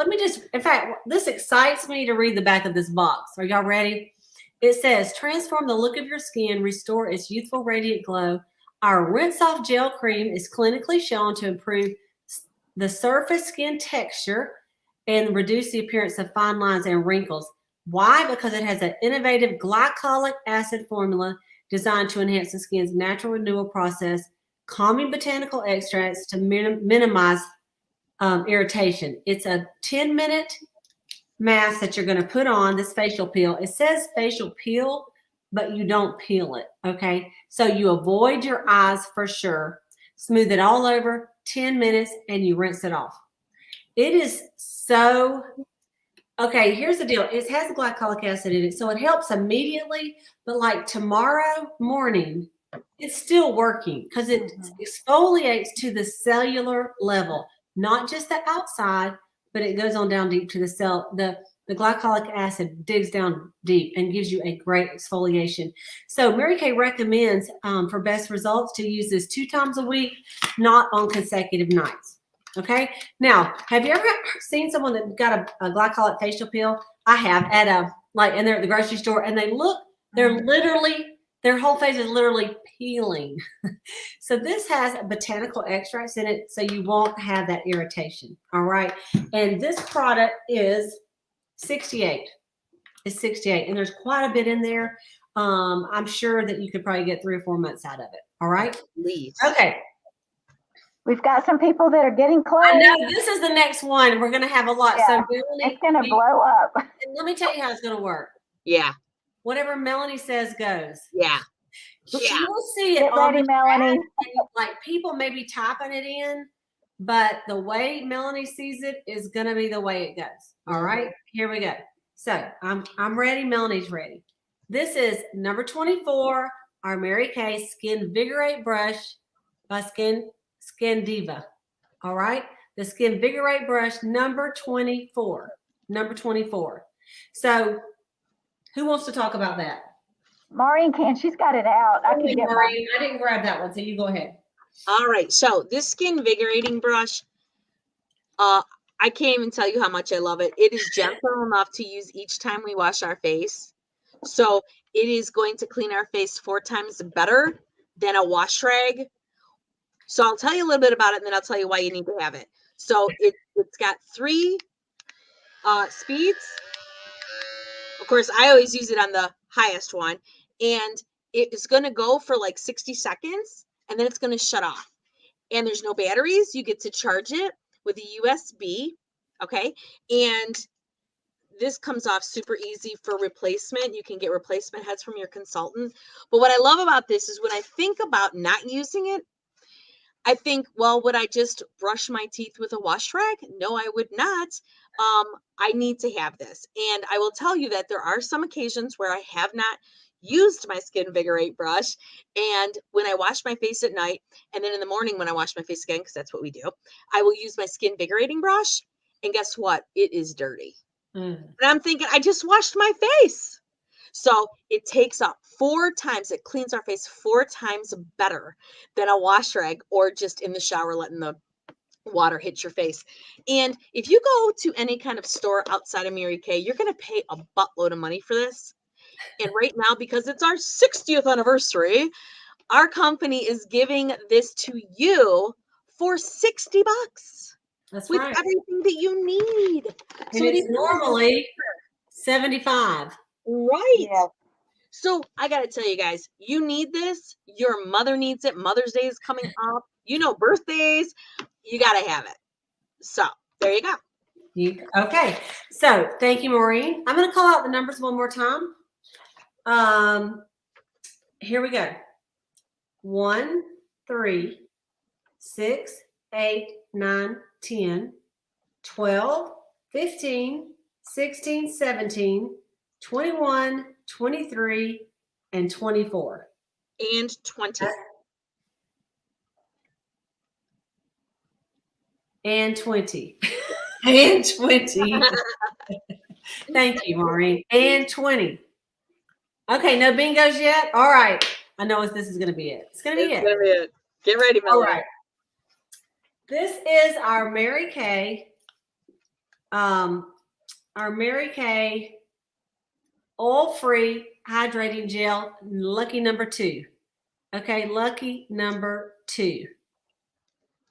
this excites me to read the back of this box. Are y'all ready? It says, transform the look of your skin, restore its youthful radiant glow. Our rinse-off gel cream is clinically shown to improve the surface skin texture and reduce the appearance of fine lines and wrinkles. Why? Because it has an innovative glycolic acid formula designed to enhance the skin's natural renewal process, calming botanical extracts to minimize irritation. It's a 10-minute mask that you're going to put on, this facial peel. It says facial peel, but you don't peel it, okay? So you avoid your eyes for sure. Smooth it all over, 10 minutes, and you rinse it off. It is so, okay, here's the deal. It has glycolic acid in it, so it helps immediately, but like tomorrow morning, it's still working because it exfoliates to the cellular level, not just the outside, but it goes on down deep to the cell. The glycolic acid digs down deep and gives you a great exfoliation. So Mary Kay recommends for best results to use this 2 times a week, not on consecutive nights. Okay. Now, have you ever seen someone that got a glycolic facial peel? I have at and they're at the grocery store and they're literally, their whole face is literally peeling. So this has botanical extracts in it, so you won't have that irritation. All right. And this product is 68. It's 68, and there's quite a bit in there. I'm sure that you could probably get 3 or 4 months out of it. All right. Please. Okay. We've got some people that are getting close. I know this is the next one. We're going to have a lot. Yeah, So Melanie, it's going to blow up. and let me tell you how it's going to work. Yeah. Whatever Melanie says goes. Yeah. She Yeah. will see it Get on ready, the Melanie. ad, and, like, people may be typing it in, but the way Melanie sees it is going to be the way it goes. All right, here we go. So I'm ready. Melanie's ready. This is number 24, our Mary Kay Skin Vigorate Brush by Skin Diva. All right, the Skin Vigorate Brush number 24. Number 24. So who wants to talk about that? Maureen can. She's got it out. I can get mine. I didn't grab that one, so you go ahead. All right. So this skin invigorating brush, I can't even tell you how much I love it. It is gentle enough to use each time we wash our face. So it is going to clean our face 4 times better than a wash rag. So I'll tell you a little bit about it, and then I'll tell you why you need to have it. So it's got 3 speeds. Of course, I always use it on the highest one, and it is going to go for like 60 seconds, and then it's going to shut off. And there's no batteries. You get to charge it with a USB, okay? And this comes off super easy for replacement. You can get replacement heads from your consultant. But what I love about this is when I think about not using it, I think, well, would I just brush my teeth with a wash rag? No, I would not. I need to have this. And I will tell you that there are some occasions where I have not used my Skin Vigorate brush. And when I wash my face at night, and then in the morning when I wash my face again, because that's what we do, I will use my Skin Vigorating brush. And guess what? It is dirty. And I'm thinking, I just washed my face. So it takes up 4 times, it cleans our face 4 times better than a wash rag or just in the shower letting the water hit your face. And if you go to any kind of store outside of Mary Kay, you're going to pay a buttload of money for this. And right now, because it's our 60th anniversary, our company is giving this to you for $60. That's with right. everything that you need. And so it's normally $75. Right. Yes. So I got to tell you guys, you need this. Your mother needs it. Mother's Day is coming up. You know, birthdays, you got to have it. So there you go. Okay. So thank you, Maureen. I'm going to call out the numbers one more time. Here we go. 1, 3, 6, 8, 9, 10, 12, 15, 16, 17, 21, 23, and 24. And 20. And 20. And 20. Thank you, Maureen. And 20. Okay, no bingos yet? All right. I know this is going to be it. It's going to be it. Get ready, Melanie. All right. This is our Mary Kay, oil-free hydrating gel, lucky number 2. Okay, lucky number 2.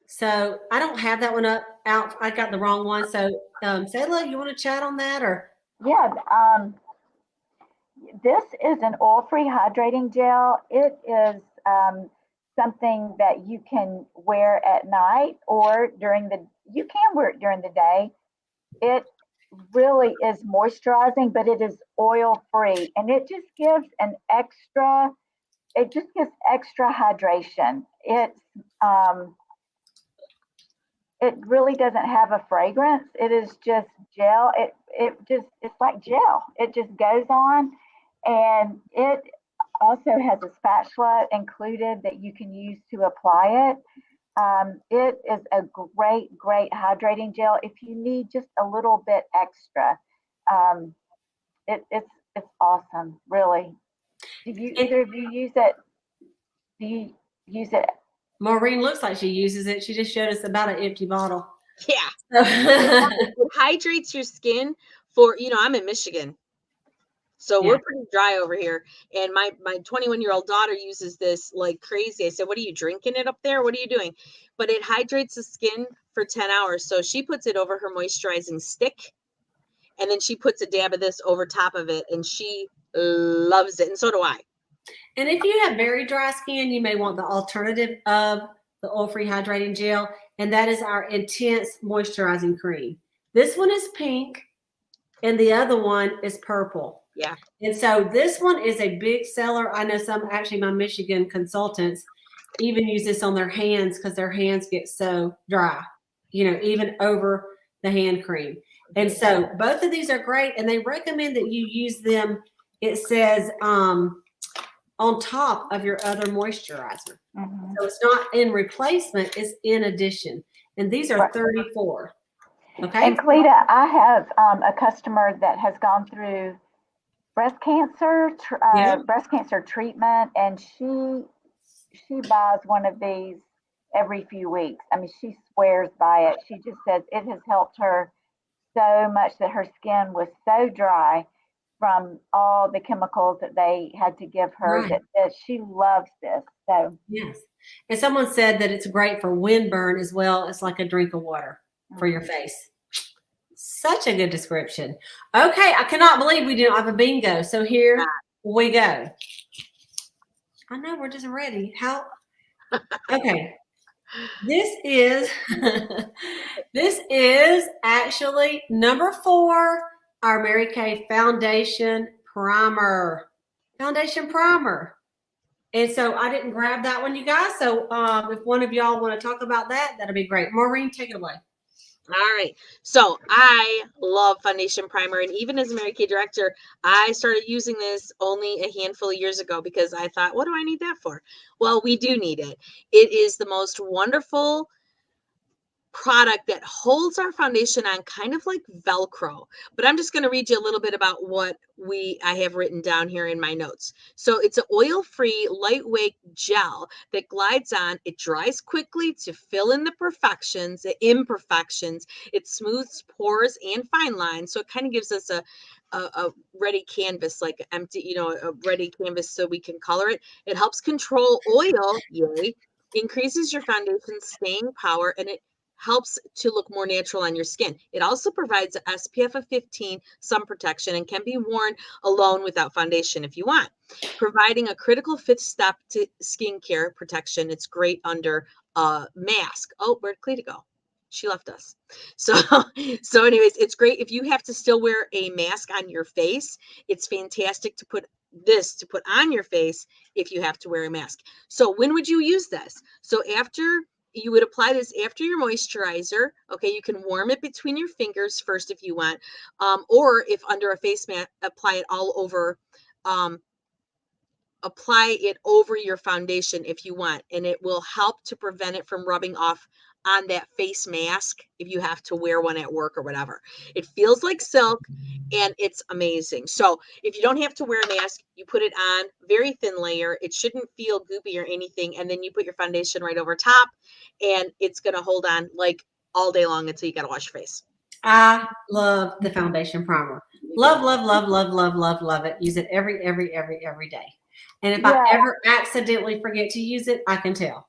So I don't have that one out. I got the wrong one. So, Sayla, you want to chat on that or? Yeah. This is an oil-free hydrating gel. It is something that you can wear at night or you can wear it during the day. It really is moisturizing, but it is oil-free, and it just gives extra hydration. It really doesn't have a fragrance. It is just gel. It's like gel. It just goes on, and it also has a spatula included that you can use to apply it. It is a great hydrating gel. If you need just a little bit extra, um, it's awesome, really. Do you And either of you use it? Do you use it? Maureen looks like she uses it. She just showed us about an empty bottle. Yeah. So- It hydrates your skin for, I'm in Michigan. So Yeah. we're pretty dry over here. And my 21-year-old daughter uses this like crazy. I said, what are you drinking it up there? What are you doing? But it hydrates the skin for 10 hours. So she puts it over her moisturizing stick. And then she puts a dab of this over top of it. And she loves it. And so do I. And if you have very dry skin, you may want the alternative of the oil-free hydrating gel, and that is our Intense Moisturizing Cream. This one is pink, and the other one is purple. Yeah. And so this one is a big seller. I know actually my Michigan consultants even use this on their hands because their hands get so dry, even over the hand cream. And so both of these are great, and they recommend that you use them. It says, on top of your other moisturizer. Mhm. So it's not in replacement, it's in addition. And these are Right. 34. Okay. And Cleta, I have a customer that has gone through breast cancer treatment, and she buys one of these every few weeks. I mean, she swears by it. She just says it has helped her so much, that her skin was so dry from all the chemicals that they had to give her, Right. that she loves this. So Yes. And someone said that it's great for windburn as well. It's like a drink of water for your face. Such a good description. Okay. I cannot believe we don't have a bingo. So here we go. I know we're just ready. How? Okay. This is this is actually number 4, our Mary Kay Foundation Primer. Foundation Primer. And so I didn't grab that one, you guys. So if one of y'all want to talk about that, that'll be great. Maureen, take it away. All right. So I love foundation primer. And even as a Mary Kay director, I started using this only a handful of years ago because I thought, what do I need that for? Well, we do need it. It is the most wonderful product that holds our foundation on kind of like Velcro. But I'm just going to read you a little bit about what I have written down here in my notes. So it's an oil-free, lightweight gel that glides on. It dries quickly to fill in the imperfections. It smooths pores and fine lines. So it kind of gives us a ready canvas, like empty, a ready canvas so we can color it. It helps control oil, yay, increases your foundation's staying power, and it helps to look more natural on your skin. It also provides an SPF of 15 sun protection and can be worn alone without foundation if you want. Providing a critical 5th step to skincare protection. It's great under a mask. Oh, where'd Cleta go? She left us. So anyways, it's great if you have to still wear a mask on your face. It's fantastic to put on your face if you have to wear a mask. So when would you use this? So you would apply this after your moisturizer. Okay, you can warm it between your fingers first if you want, or if under a face mask, apply it all over. Apply it over your foundation if you want, and it will help to prevent it from rubbing off on that face mask if you have to wear one at work or whatever. It feels like silk and it's amazing. So if you don't have to wear a mask, you put it on, very thin layer. It shouldn't feel goopy or anything. And then you put your foundation right over top, and it's going to hold on like all day long until you got to wash your face. I love the foundation primer. Love, love, love, love, love, love, love it. Use it every day. And if I ever accidentally forget to use it, I can tell.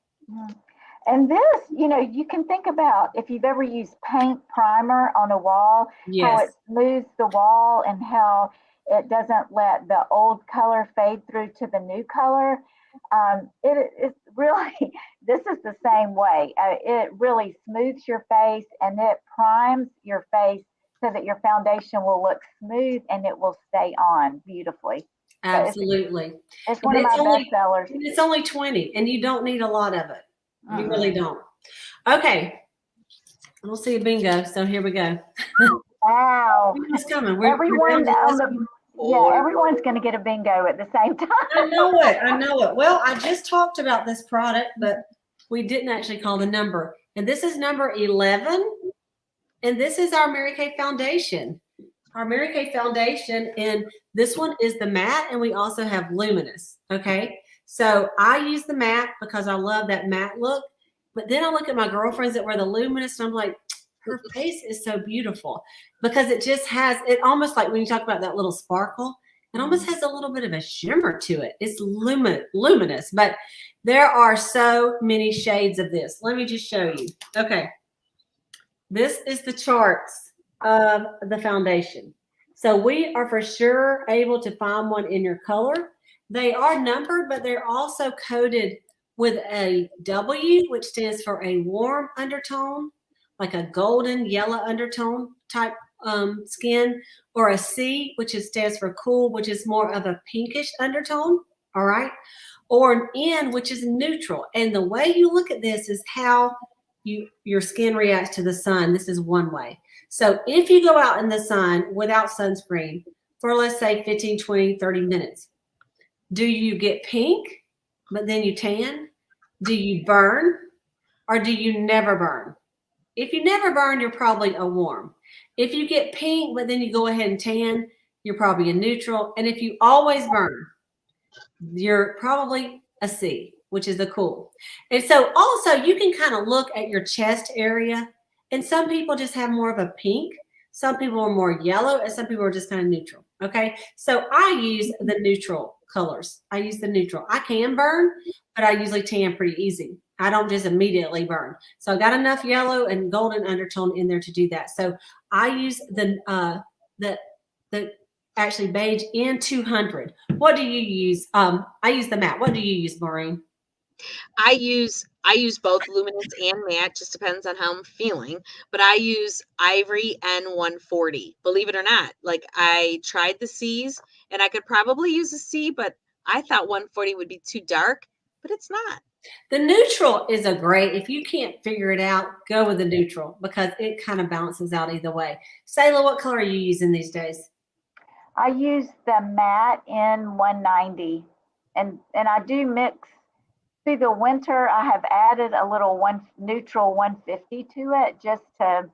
And this, you can think about if you've ever used paint primer on a wall, how it smooths the wall and how it doesn't let the old color fade through to the new color. It's really, this is the same way. It really smooths your face and it primes your face so that your foundation will look smooth and it will stay on beautifully. Absolutely. It's one of my best sellers. It's only 20 and you don't need a lot of it. You really don't. Okay. I don't see a bingo, so here we go. Wow. It's coming. Everyone's going to get a bingo at the same time. I know it. Well, I just talked about this product, but we didn't actually call the number. And this is number 11. And this is our Mary Kay foundation. Our Mary Kay foundation. And this one is the matte. And we also have luminous. Okay. So I use the matte because I love that matte look. But then I look at my girlfriends that wear the luminous and I'm like, her face is so beautiful because it just has, it almost like when you talk about that little sparkle, it almost has a little bit of a shimmer to it. It's luminous, but there are so many shades of this. Let me just show you. Okay. This is the charts of the foundation. So we are for sure able to find one in your color. They are numbered, but they're also coded with a W, which stands for a warm undertone, like a golden yellow undertone type skin, or a C, which stands for cool, which is more of a pinkish undertone, all right? Or an N, which is neutral. And the way you look at this is how your skin reacts to the sun. This is one way. So if you go out in the sun without sunscreen for, let's say, 15, 20, 30 minutes, do you get pink, but then you tan? Do you burn, or do you never burn? If you never burn, you're probably a warm. If you get pink, but then you go ahead and tan, you're probably a neutral. And if you always burn, you're probably a C, which is a cool. And so also you can kind of look at your chest area. And some people just have more of a pink. Some people are more yellow, and some people are just kind of neutral. Okay. So I use the neutral colors. I use the neutral. I can burn, but I usually tan pretty easy. I don't just immediately burn. So I got enough yellow and golden undertone in there to do that. So I use the actually beige N200. What do you use? I use the matte. What do you use, Maureen? I use both luminous and matte, just depends on how I'm feeling. But I use Ivory N140. Believe it or not, like I tried the C's and I could probably use a C, but I thought 140 would be too dark, but it's not. The neutral is a great, if you can't figure it out, go with the neutral because it kind of balances out either way. Sayla, what color are you using these days? I use the matte in 190, and I do mix. Through the winter, I have added a little neutral 150 to it just so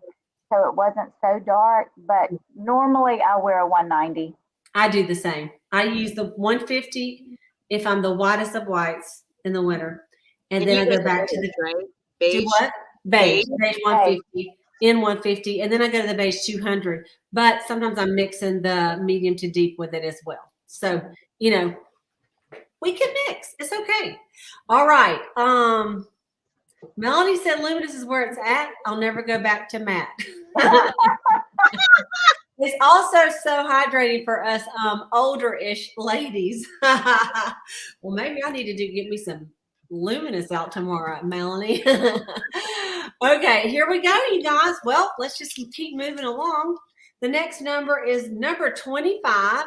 it wasn't so dark. But normally I wear a 190. I do the same. I use the 150 if I'm the whitest of whites in the winter. And then I go back to the right? Beige. Do what? Beige 150, N150, and then I go to the beige 200. But sometimes I'm mixing the medium to deep with it as well. So, you know, we can mix. It's okay. All right. Melanie said luminous is where it's at. I'll never go back to matte. It's also so hydrating for us older-ish ladies. Well, maybe I need to get me some luminous out tomorrow, Melanie. Okay, here we go, you guys. Well, let's just keep moving along. The next number is number 25.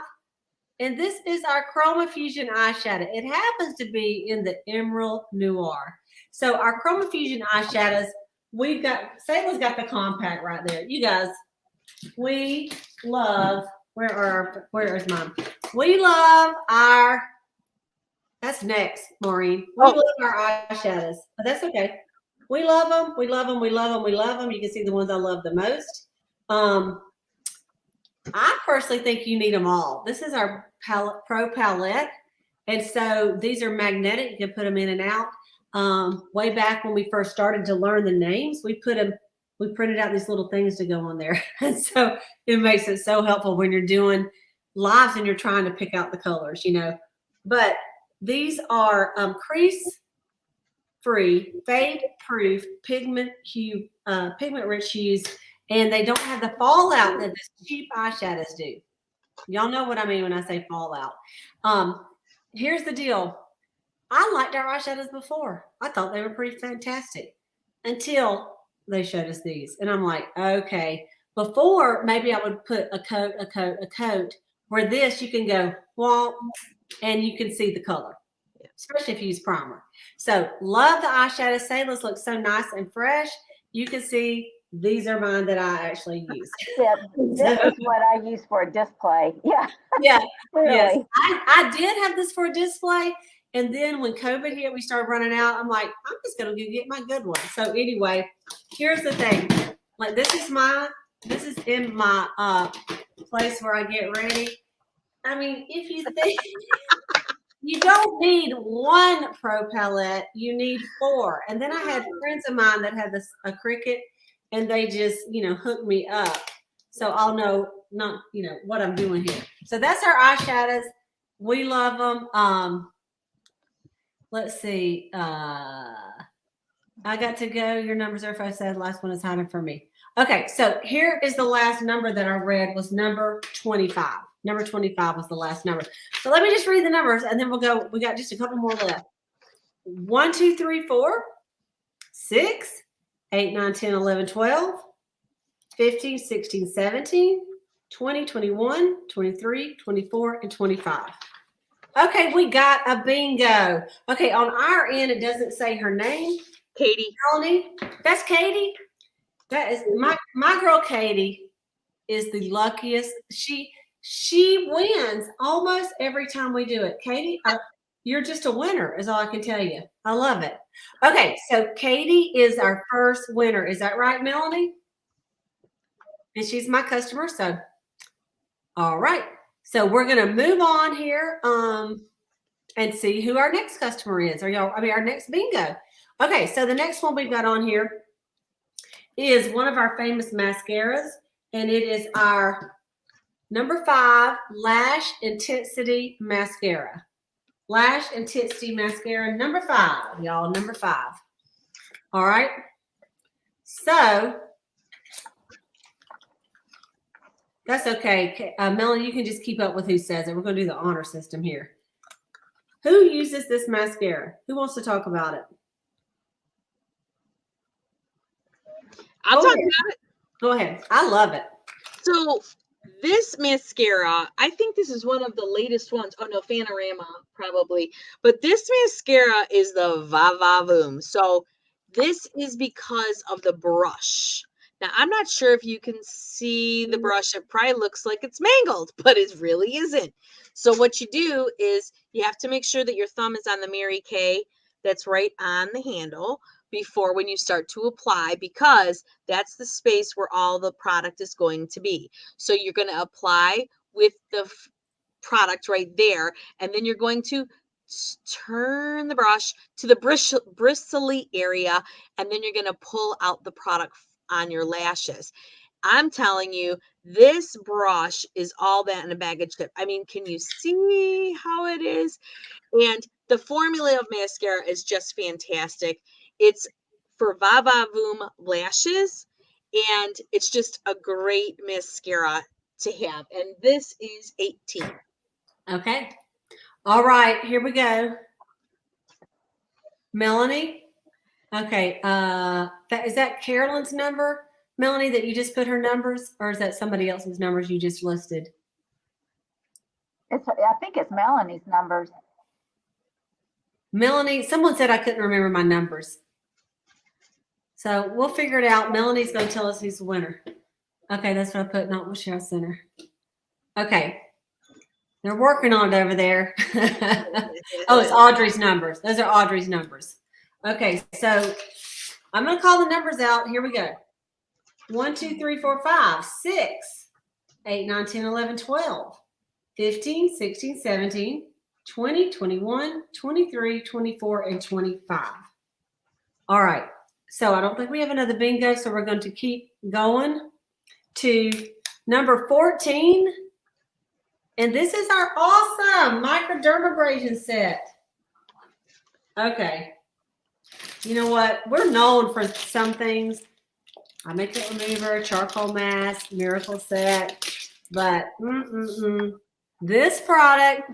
And this is our Chroma Fusion eyeshadow. It happens to be in the Emerald Noir. So our Chroma Fusion eyeshadows, we've got, Sayla's got the compact right there. You guys, we love, where is mine? We love our, that's next, Maureen. We love our eyeshadows, but that's okay. We love them. We love them. We love them. We love them. You can see the ones I love the most. I personally think you need them all. This is our Pro Palette. And so these are magnetic. You can put them in and out. Way back when we first started to learn the names, we printed out these little things to go on there. And so it makes it so helpful when you're doing lives and you're trying to pick out the colors, you know. But these are crease-free, fade-proof, pigment-rich hues. And they don't have the fallout that the cheap eyeshadows do. Y'all know what I mean when I say fallout. Here's the deal. I liked our eyeshadows before. I thought they were pretty fantastic until they showed us these. And I'm like, okay. Before, maybe I would put a coat. Where this, you can go, well, and you can see the color, especially if you use primer. So love the eyeshadows. Sayla's look so nice and fresh. You can see these are mine that I actually use. Yeah, this is what I use for a display. Yeah. Yeah. Really. Yes. I did have this for a display, And then when COVID hit, we started running out. I'm like, I'm just gonna go get my good one. So anyway, here's the thing. Like this is in my place where I get ready. I mean, if you think you don't need one pro pellet, you need 4. And then I had friends of mine that had a Cricut, and they just, hooked me up. So I'll know what I'm doing here. So that's our eyeshadows. We love them. Let's see. I got to go. Your numbers are 5 said. Last one is hiding for me. Okay, so here is the last number that I read was number 25. Number 25 was the last number. So let me just read the numbers and then we'll go. We got just a couple more left. 1, 2, 3, 4, 6, 8, 9, 10, 11, 12, 15, 16, 17, 20, 21, 23, 24, and 25. Okay, we got a bingo. Okay, on our end, it doesn't say her name. Katie. Melanie. That's Katie. That is my girl Katie is the luckiest. She wins almost every time we do it. Katie, you're just a winner, is all I can tell you. I love it. Okay, so Katie is our first winner. Is that right, Melanie? And she's my customer, so all right. So we're gonna move on here and see who our next customer is. Our next bingo. Okay, so the next one we've got on here is one of our famous mascaras, and it is our number 5 Lash Intensity Mascara. Lash Intensity Mascara number 5, y'all, number 5. All right. So that's okay. Melanie, you can just keep up with who says it. We're going to do the honor system here. Who uses this mascara? Who wants to talk about it? I'll talk about it. Go ahead. I love it. So this mascara, I think this is one of the latest ones. Oh no, Fanorama probably. But this mascara is the Va-Va-Voom. So this is because of the brush. Now, I'm not sure if you can see the brush. It probably looks like it's mangled, but it really isn't. So what you do is you have to make sure that your thumb is on the Mary Kay that's right on the handle before when you start to apply, because that's the space where all the product is going to be. So you're going to apply with the product right there, and then you're going to turn the brush to the bristly area, and then you're going to pull out the product on your lashes. I'm telling you, this brush is all that in a bag of chips. I mean, can you see how it is? And the formula of mascara is just fantastic. It's for Va-Va-Voom lashes, and it's just a great mascara to have. And this is 18. Okay. All right, here we go. Melanie. Okay. Is that Carolyn's number, Melanie, that you just put her numbers, or is that somebody else's numbers you just listed? I think it's Melanie's numbers. Melanie, someone said I couldn't remember my numbers. So we'll figure it out. Melanie's going to tell us who's the winner. Okay, that's what I put, not Wichita Center. Okay. They're working on it over there. Oh, it's Audrey's numbers. Those are Audrey's numbers. Okay, so I'm going to call the numbers out. Here we go. 1, 2, 3, 4, 5, 6, 8, 9, 10, 11, 12, 15, 16, 17, 20, 21, 23, 24, and 25. All right. So I don't think we have another bingo, so we're going to keep going to number 14. And this is our awesome microdermabrasion set. Okay. You know what? We're known for some things. Eye makeup remover, charcoal mask, miracle set. But this product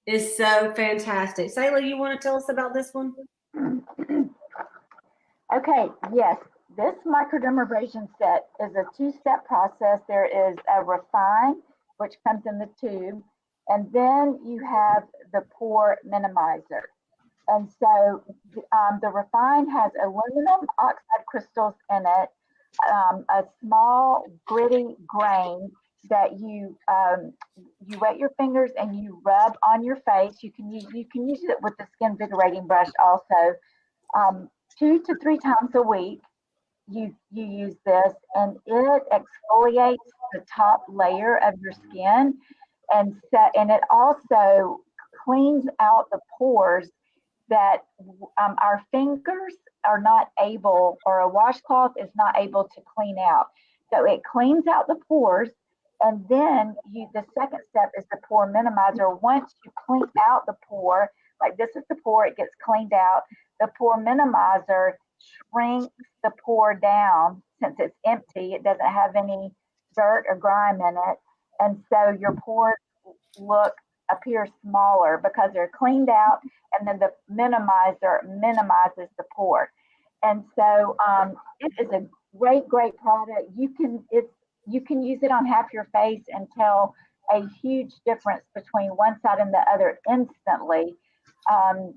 is so fantastic. Sayla, you want to tell us about this one? Okay, yes. This microdermabrasion set is a 2-step process. There is a refine, which comes in the tube, and then you have the pore minimizer. And so the refine has aluminum oxide crystals in it, a small gritty grain, that you wet your fingers and you rub on your face. You can use it with the skin invigorating brush also. 2 to 3 times a week. You use this, and it exfoliates the top layer of your skin, and it also cleans out the pores that our fingers are not able, or a washcloth is not able to clean out. So it cleans out the pores, and then the second step is the pore minimizer. Once you clean out the pore, like this is the pore, it gets cleaned out. The pore minimizer shrinks the pore down. Since it's empty, it doesn't have any dirt or grime in it, and so your pores appear smaller because they're cleaned out, and then the minimizer minimizes the pore. And so it is a great product. You can use it on half your face and tell a huge difference between one side and the other instantly. And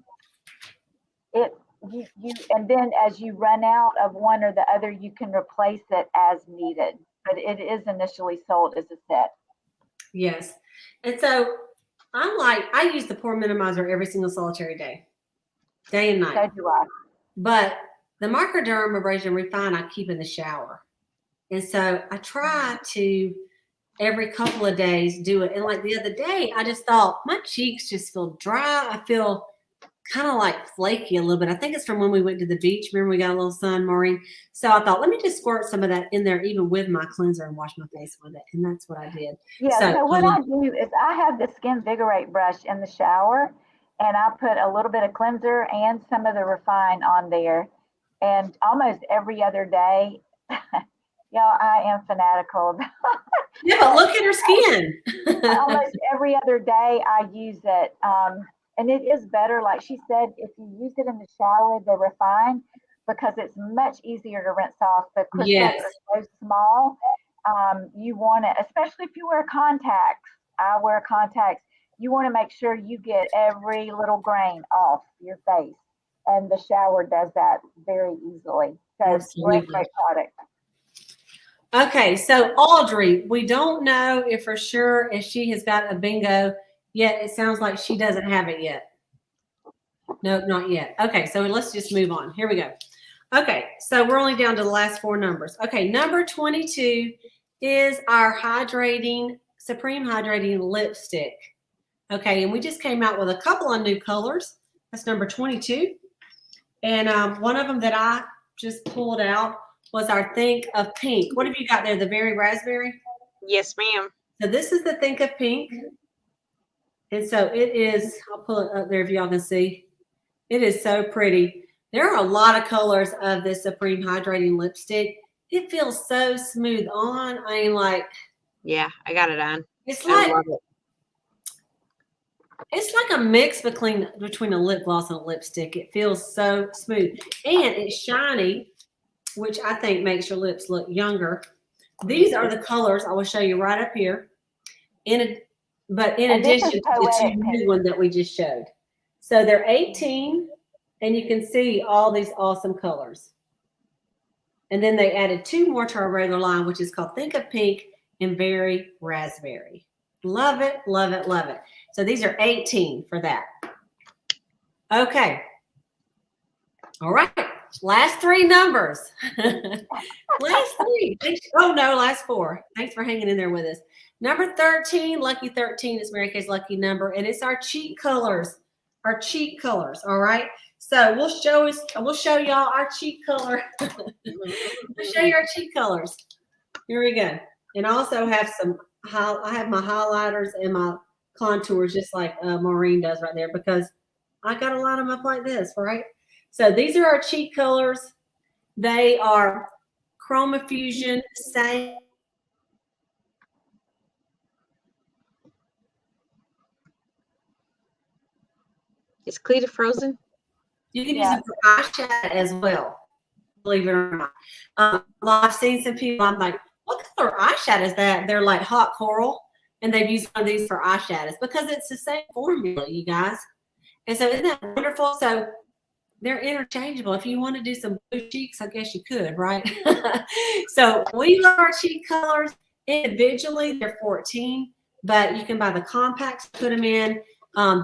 then as you run out of one or the other, you can replace it as needed. But it is initially sold as a set. Yes. And so I use the pore minimizer every single solitary day and night. So do I. But the Microderm Abrasion Refine I keep in the shower. And so I try to every couple of days do it. And like the other day, I just thought my cheeks just feel dry. I feel kind of like flaky a little bit. I think it's from when we went to the beach. Remember we got a little sun, Maureen? So I thought, let me just squirt some of that in there, even with my cleanser, and wash my face with it. And that's what I did. Yeah, so what I do is I have the Skin Vigorate brush in the shower, and I put a little bit of cleanser and some of the Refine on there. And almost every other day, y'all, I am fanatical. Yeah, but look at her skin. Almost every other day I use it. And it is better, like she said, if you use it in the shower, the Refine, because it's much easier to rinse off. The crystals are so small. You want to, especially if you wear contacts. I wear contacts. You want to make sure you get every little grain off your face. And the shower does that very easily. So great product. Okay, so Audrey, we don't know if for sure if she has got a bingo yet. It sounds like she doesn't have it yet. Nope, not yet. Okay, so let's just move on. Here we go. Okay, so we're only down to the last 4 numbers. Okay, number 22 is our Supreme Hydrating Lipstick. Okay, and we just came out with a couple of new colors. That's number 22. And one of them that I just pulled out was our Think of Pink. What have you got there? The Berry Raspberry? Yes, ma'am. So this is the Think of Pink. And so it is, I'll pull it up there if y'all can see. It is so pretty. There are a lot of colors of this Supreme Hydrating Lipstick. It feels so smooth on. I mean, like. Yeah, I got it on. It's I love it. It's like a mix between a lip gloss and a lipstick. It feels so smooth. And it's shiny, which I think makes your lips look younger. These are the colors I will show you right up here. But in addition to the 2 new ones that we just showed. So they're 18, and you can see all these awesome colors. And then they added 2 more to our regular line, which is called Think of Pink and Berry Raspberry. Love it, love it, love it. So these are 18 for that. Okay. All right. Last 3 numbers. Last 3. Oh, no, last 4. Thanks for hanging in there with us. Number 13, lucky 13 is Mary Kay's lucky number, and it's our cheek colors. Our cheek colors, all right? So we'll show y'all our cheek color. We'll show you our cheek colors. Here we go. And I also have I have my highlighters and my contours just like Maureen does right there, because I got to line them up like this, right? So these are our cheek colors. They are Chroma Fusion, same. Is Cleta frozen? You can use them for eyeshadow as well, believe it or not. I've seen some people, I'm like, what color eyeshadow is that? They're like hot coral, and they've used one of these for eyeshadows because it's the same formula, you guys. And so isn't that wonderful? So they're interchangeable. If you want to do some blue cheeks, I guess you could, right? So we love our cheek colors. Individually, they're $14, but you can buy the compacts, put them in.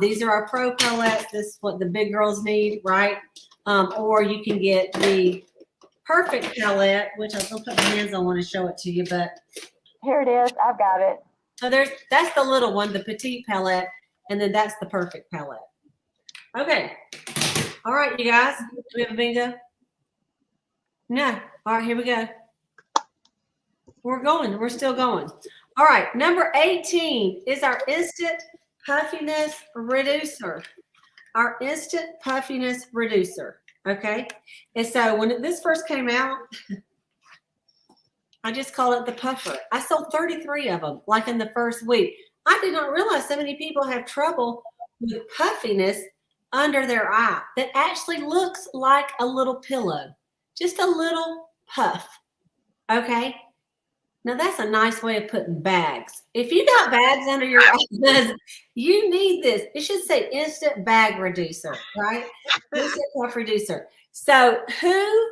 These are our pro palettes. This is what the big girls need, right? Or you can get the perfect palette, which I was gonna put my hands on, want to show it to you, but Here it is. I've got it. so that's the little one, the petite palette, and then that's the perfect palette. Okay. All right, you guys. Do we have a bingo? No. All right, here we go. We're going. We're still going. All right. Number 18 is our instant puffiness reducer. Our instant puffiness reducer. Okay. And so when this first came out, I just called it the puffer. I sold 33 of them, like in the first week. I did not realize so many people have trouble with puffiness under their eye that actually looks like a little pillow, just a little puff. Okay. Now that's a nice way of putting bags. If you got bags under your eyes, you need this. It should say instant bag reducer, right? Instant puff reducer. So who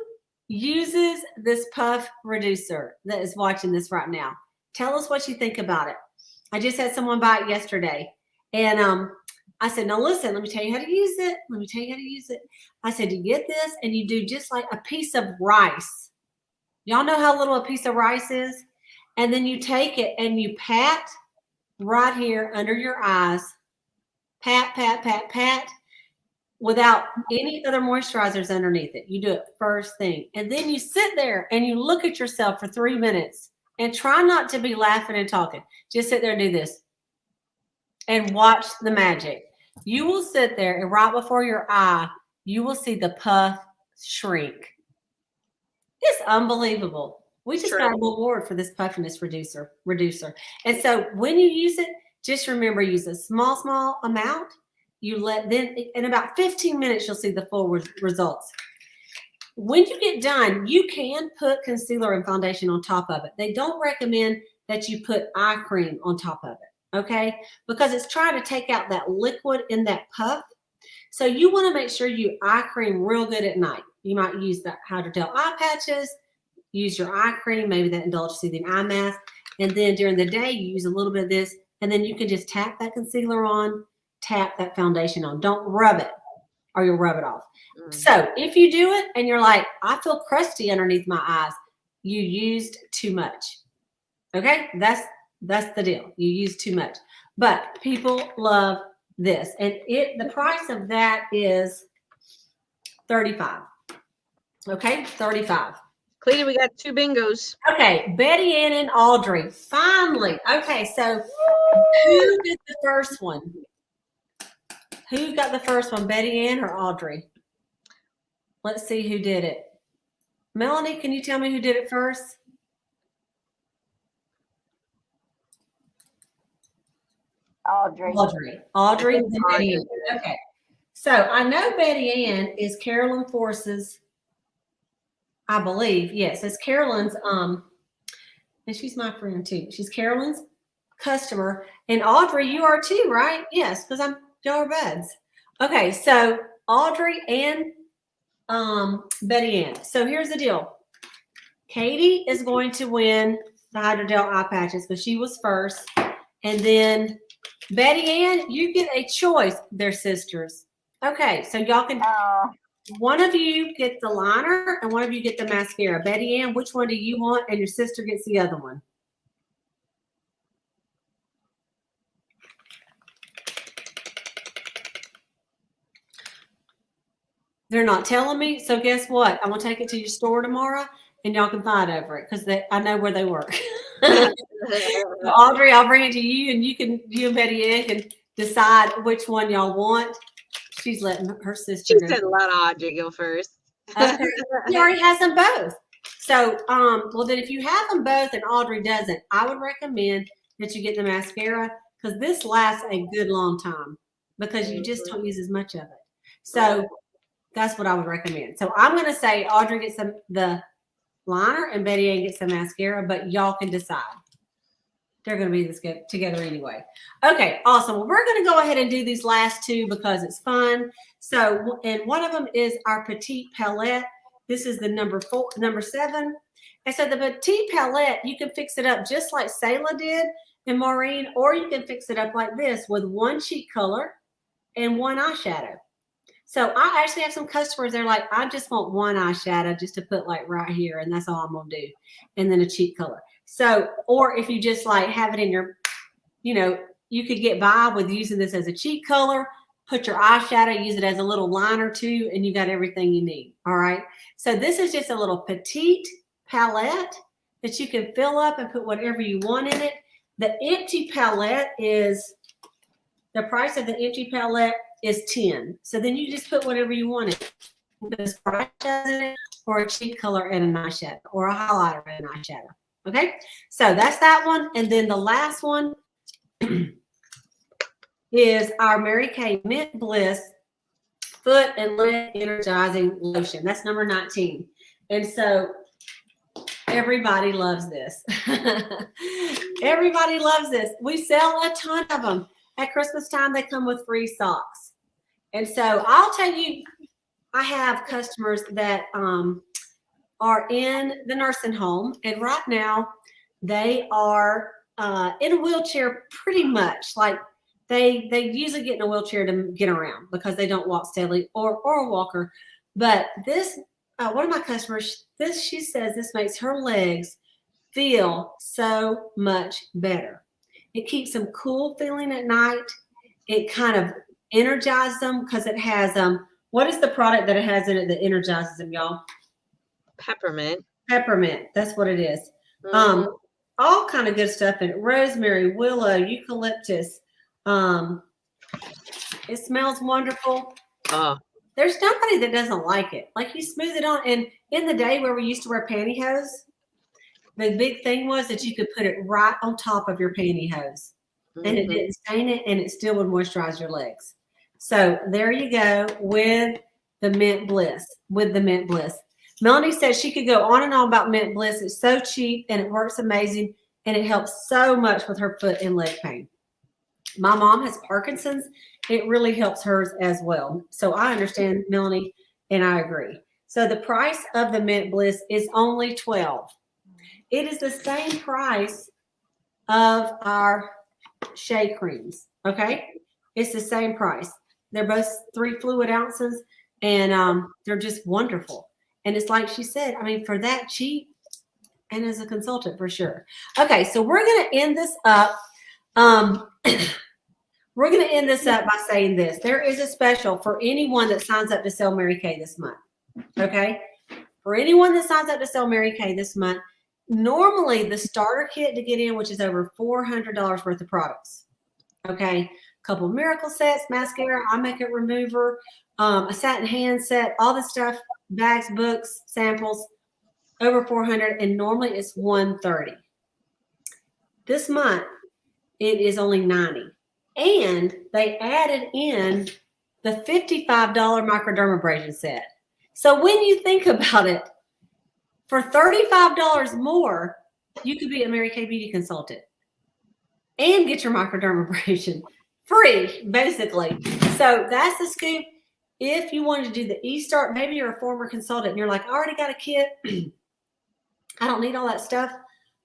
uses this puff reducer that is watching this right now? Tell us what you think about it. I just had someone buy it yesterday, and I said, now listen, let me tell you how to use it. Let me tell you how to use it. I said, you get this and you do just like a piece of rice. Y'all know how little a piece of rice is? And then you take it and you pat right here under your eyes. Pat, pat, pat, pat, without any other moisturizers underneath it. You do it first thing. And then you sit there and you look at yourself for 3 minutes and try not to be laughing and talking. Just sit there and do this and watch the magic. You will sit there and right before your eye, you will see the puff shrink. It's unbelievable. We just got an award for this puffiness reducer. And so when you use it, just remember, use a small amount. You let then in about 15 minutes, you'll see the full results. When you get done, you can put concealer and foundation on top of it. They don't recommend that you put eye cream on top of it, okay? Because it's trying to take out that liquid in that puff. So you want to make sure you eye cream real good at night. You might use the hydrogel eye patches, use your eye cream, maybe that Indulge Soothing Eye Mask. And then during the day, you use a little bit of this, and then you can just tap that concealer on, tap that foundation on. Don't rub it or you'll rub it off. So if you do it and you're like, I feel crusty underneath my eyes, you used too much. Okay, that's the deal. You used too much. But people love this. And the price of that is $35. Okay, $35. Cleta, we got 2 bingos. Okay, Betty Ann and Audrey. Finally. Okay, so who did the first one? Who got the first one, Betty Ann or Audrey? Let's see who did it. Melanie, can you tell me who did it first? Audrey. Audrey. Betty Ann. Okay. So I know Betty Ann is Carolyn Force's, I believe. Yes, it's Carolyn's, and she's my friend too. She's Carolyn's customer. And Audrey, you are too, right? Yes, because y'all are buds. Okay, so Audrey and Betty Ann. So here's the deal. Katie is going to win the hydrogel eye patches because she was first. And then Betty Ann, you get a choice. They're sisters. Okay, so y'all can, one of you get the liner and one of you get the mascara. Betty Ann, which one do you want? And your sister gets the other one. They're not telling me. So guess what? I'm going to take it to your store tomorrow and y'all can fight over it because I know where they work. Audrey, I'll bring it to you and you and Betty Ann can decide which one y'all want. She's letting her sister. She said let Audrey go first. Okay. She already has them both. So, well, then if you have them both and Audrey doesn't, I would recommend that you get the mascara because this lasts a good long time because you just don't use as much of it. So that's what I would recommend. So I'm going to say Audrey gets the liner and Betty Ann gets the mascara, but y'all can decide. They're going to be this together anyway. Okay, awesome. Well, we're going to go ahead and do these last two because it's fun. So, and one of them is our Petite Palette. This is the number 7. And so the petite palette, you can fix it up just like Selah did and Maureen, or you can fix it up like this with one cheek color and one eyeshadow. So I actually have some customers, they're like, I just want one eyeshadow just to put like right here, and that's all I'm gonna do. And then a cheek color. So, or if you just like have it in your, you could get by with using this as a cheek color, put your eyeshadow, use it as a little liner too, and you got everything you need. All right. So this is just a little petite palette that you can fill up and put whatever you want in it. The empty palette is, the price of the empty palette is $10. So then you just put whatever you want in. Put a splash in it, or a cheek color and an eyeshadow, or a highlighter and an eyeshadow. Okay. So that's that one. And then the last one is our Mary Kay Mint Bliss Foot and Leg Energizing Lotion. That's number 19. And so everybody loves this. Everybody loves this. We sell a ton of them. At Christmas time, they come with free socks. And so I'll tell you, I have customers that are in the nursing home, and right now they are in a wheelchair pretty much. Like they usually get in a wheelchair to get around because they don't walk steadily, or a walker. But this, one of my customers, she says this makes her legs feel so much better. It keeps them cool feeling at night. It kind of energizes them because it has what is the product that it has in it that energizes them, y'all? Peppermint. Peppermint. That's what it is. All kind of good stuff in it. Rosemary, willow, eucalyptus. It smells wonderful. There's nobody that doesn't like it. Like, you smooth it on. And in the day where we used to wear pantyhose, the big thing was that you could put it right on top of your pantyhose, and it didn't stain it, and it still would moisturize your legs. So there you go with the Mint Bliss. Melanie says she could go on and on about Mint Bliss. It's so cheap and it works amazing, and it helps so much with her foot and leg pain. My mom has Parkinson's. It really helps hers as well. So I understand, Melanie, and I agree. So the price of the Mint Bliss is only $12. It is the same price of our Shea creams, okay? It's the same price. They're both 3 fluid ounces, and they're just wonderful. And it's like she said, I mean, for that cheap, and as a consultant, for sure. Okay, so we're going to end this up. We're going to end this up by saying this. There is a special for anyone that signs up to sell Mary Kay this month, okay? For anyone that signs up to sell Mary Kay this month, normally the starter kit to get in, which is over $400 worth of products, okay? A couple miracle sets, mascara, eye makeup remover, a satin hand set, all this stuff, bags, books, samples, over $400, and normally it's $130. This month, it is only $90. And they added in the $55 microdermabrasion set. So when you think about it, for $35 more, you could be a Mary Kay beauty consultant and get your microdermabrasion free, basically. So that's the scoop. If you wanted to do the e-start, maybe you're a former consultant and you're like, I already got a kit. I don't need all that stuff.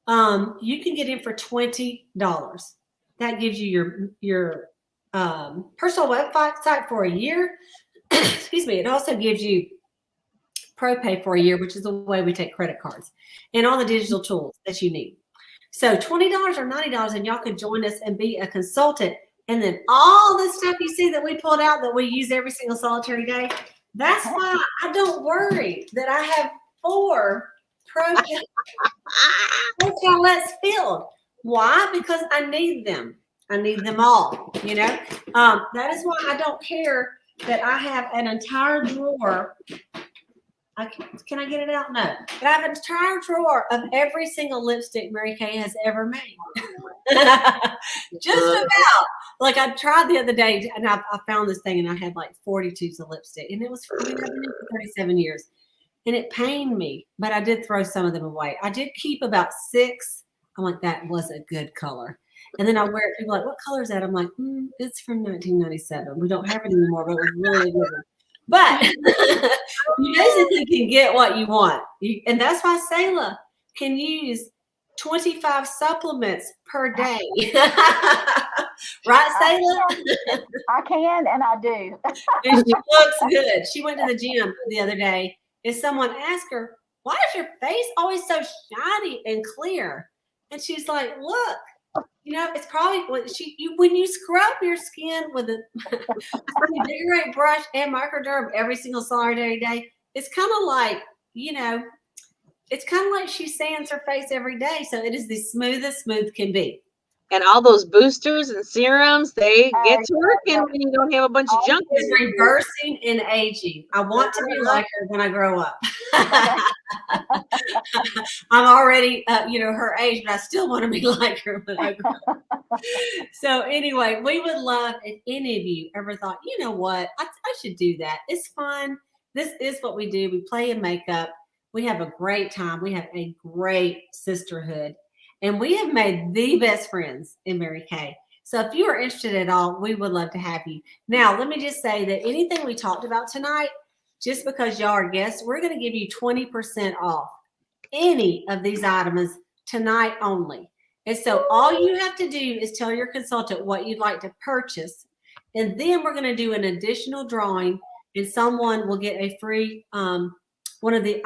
You can get in for $20. That gives you your personal website for a year. Excuse me. It also gives you ProPay for a year, which is the way we take credit cards, and all the digital tools that you need. So $20 or $90, and y'all could join us and be a consultant. And then all this stuff you see that we pulled out that we use every single solitary day, that's why I don't worry that I have 4 ProPay palettes filled. Why? Because I need them. I need them all, you know. That is why I don't care that I have an entire drawer. Can I get it out? No. But I have an entire drawer of every single lipstick Mary Kay has ever made. Just about. Like, I tried the other day, and I found this thing, and I had like 40 tubes of lipstick. And it was, I've been in it for 37 years. And it pained me, but I did throw some of them away. I did keep about 6. I'm like, that was a good color. And then I wear it. People are like, what color is that? I'm like, it's from 1997. We don't have it anymore, but it was really good. But you basically can get what you want. And that's why Selah can use 25 supplements per day. Right, Selah? I can and I do. And she looks good. She went to the gym the other day and someone asked her, why is your face always so shiny and clear? And she's like, look, it's probably when you scrub your skin with a Vigorate brush and microderm every single solitary day, it's kind of like, it's kind of like she sands her face every day. So it is the smoothest smooth can be. And all those boosters and serums, they get to working when you don't have a bunch of junk. It's reversing and aging. I want to be like her when I grow up. I'm already, her age, but I still want to be like her when I grow up. So anyway, we would love if any of you ever thought, you know what, I should do that. It's fun. This is what we do. We play in makeup. We have a great time. We have a great sisterhood. And we have made the best friends in Mary Kay. So if you are interested at all, we would love to have you. Now, let me just say that anything we talked about tonight, just because y'all are guests, we're going to give you 20% off any of these items tonight only. And so all you have to do is tell your consultant what you'd like to purchase. And then we're going to do an additional drawing and someone will get a free one of the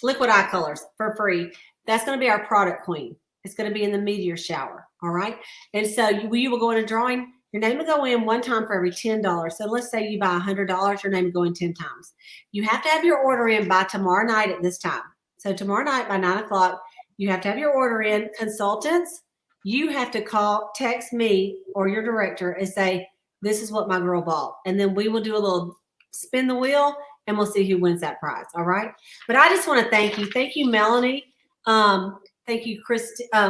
liquid eye colors for free. That's going to be our product queen. It's going to be in the meteor shower. All right. And so you will go in a drawing. Your name will go in one time for every $10. So let's say you buy $100, your name will go in 10 times. You have to have your order in by tomorrow night at this time. So tomorrow night by 9:00, you have to have your order in. Consultants, you have to text me or your director and say, this is what my girl bought. And then we will do a little spin the wheel and we'll see who wins that prize. All right. But I just want to thank you. Thank you, Melanie. Thank you,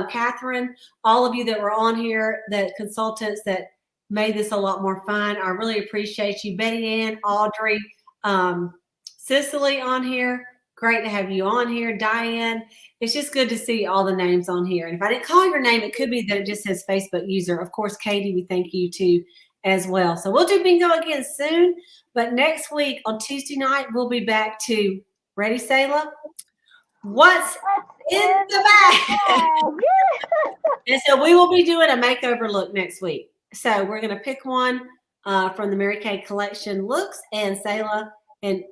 Catherine, all of you that were on here, the consultants that made this a lot more fun. I really appreciate you. Betty Ann, Audrey, Cicely on here. Great to have you on here. Diane, it's just good to see all the names on here. And if I didn't call your name, it could be that it just says Facebook user. Of course, Katie, we thank you too as well. So we'll do bingo again soon. But next week on Tuesday night, we'll be back to, ready, Selah? What's in the bag? And so we will be doing a makeover look next week. So we're going to pick one from the Mary Kay collection looks, and Selah and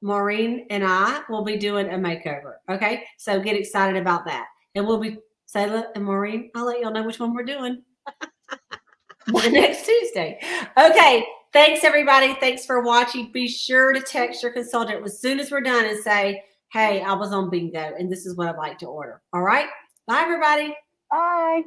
Maureen and I will be doing a makeover. Okay. So get excited about that. And we'll be Selah and Maureen. I'll let y'all know which one we're doing next Tuesday. Okay. Thanks everybody. Thanks for watching. Be sure to text your consultant as soon as we're done and say, hey, I was on bingo and this is what I'd like to order. All right. Bye, everybody. Bye.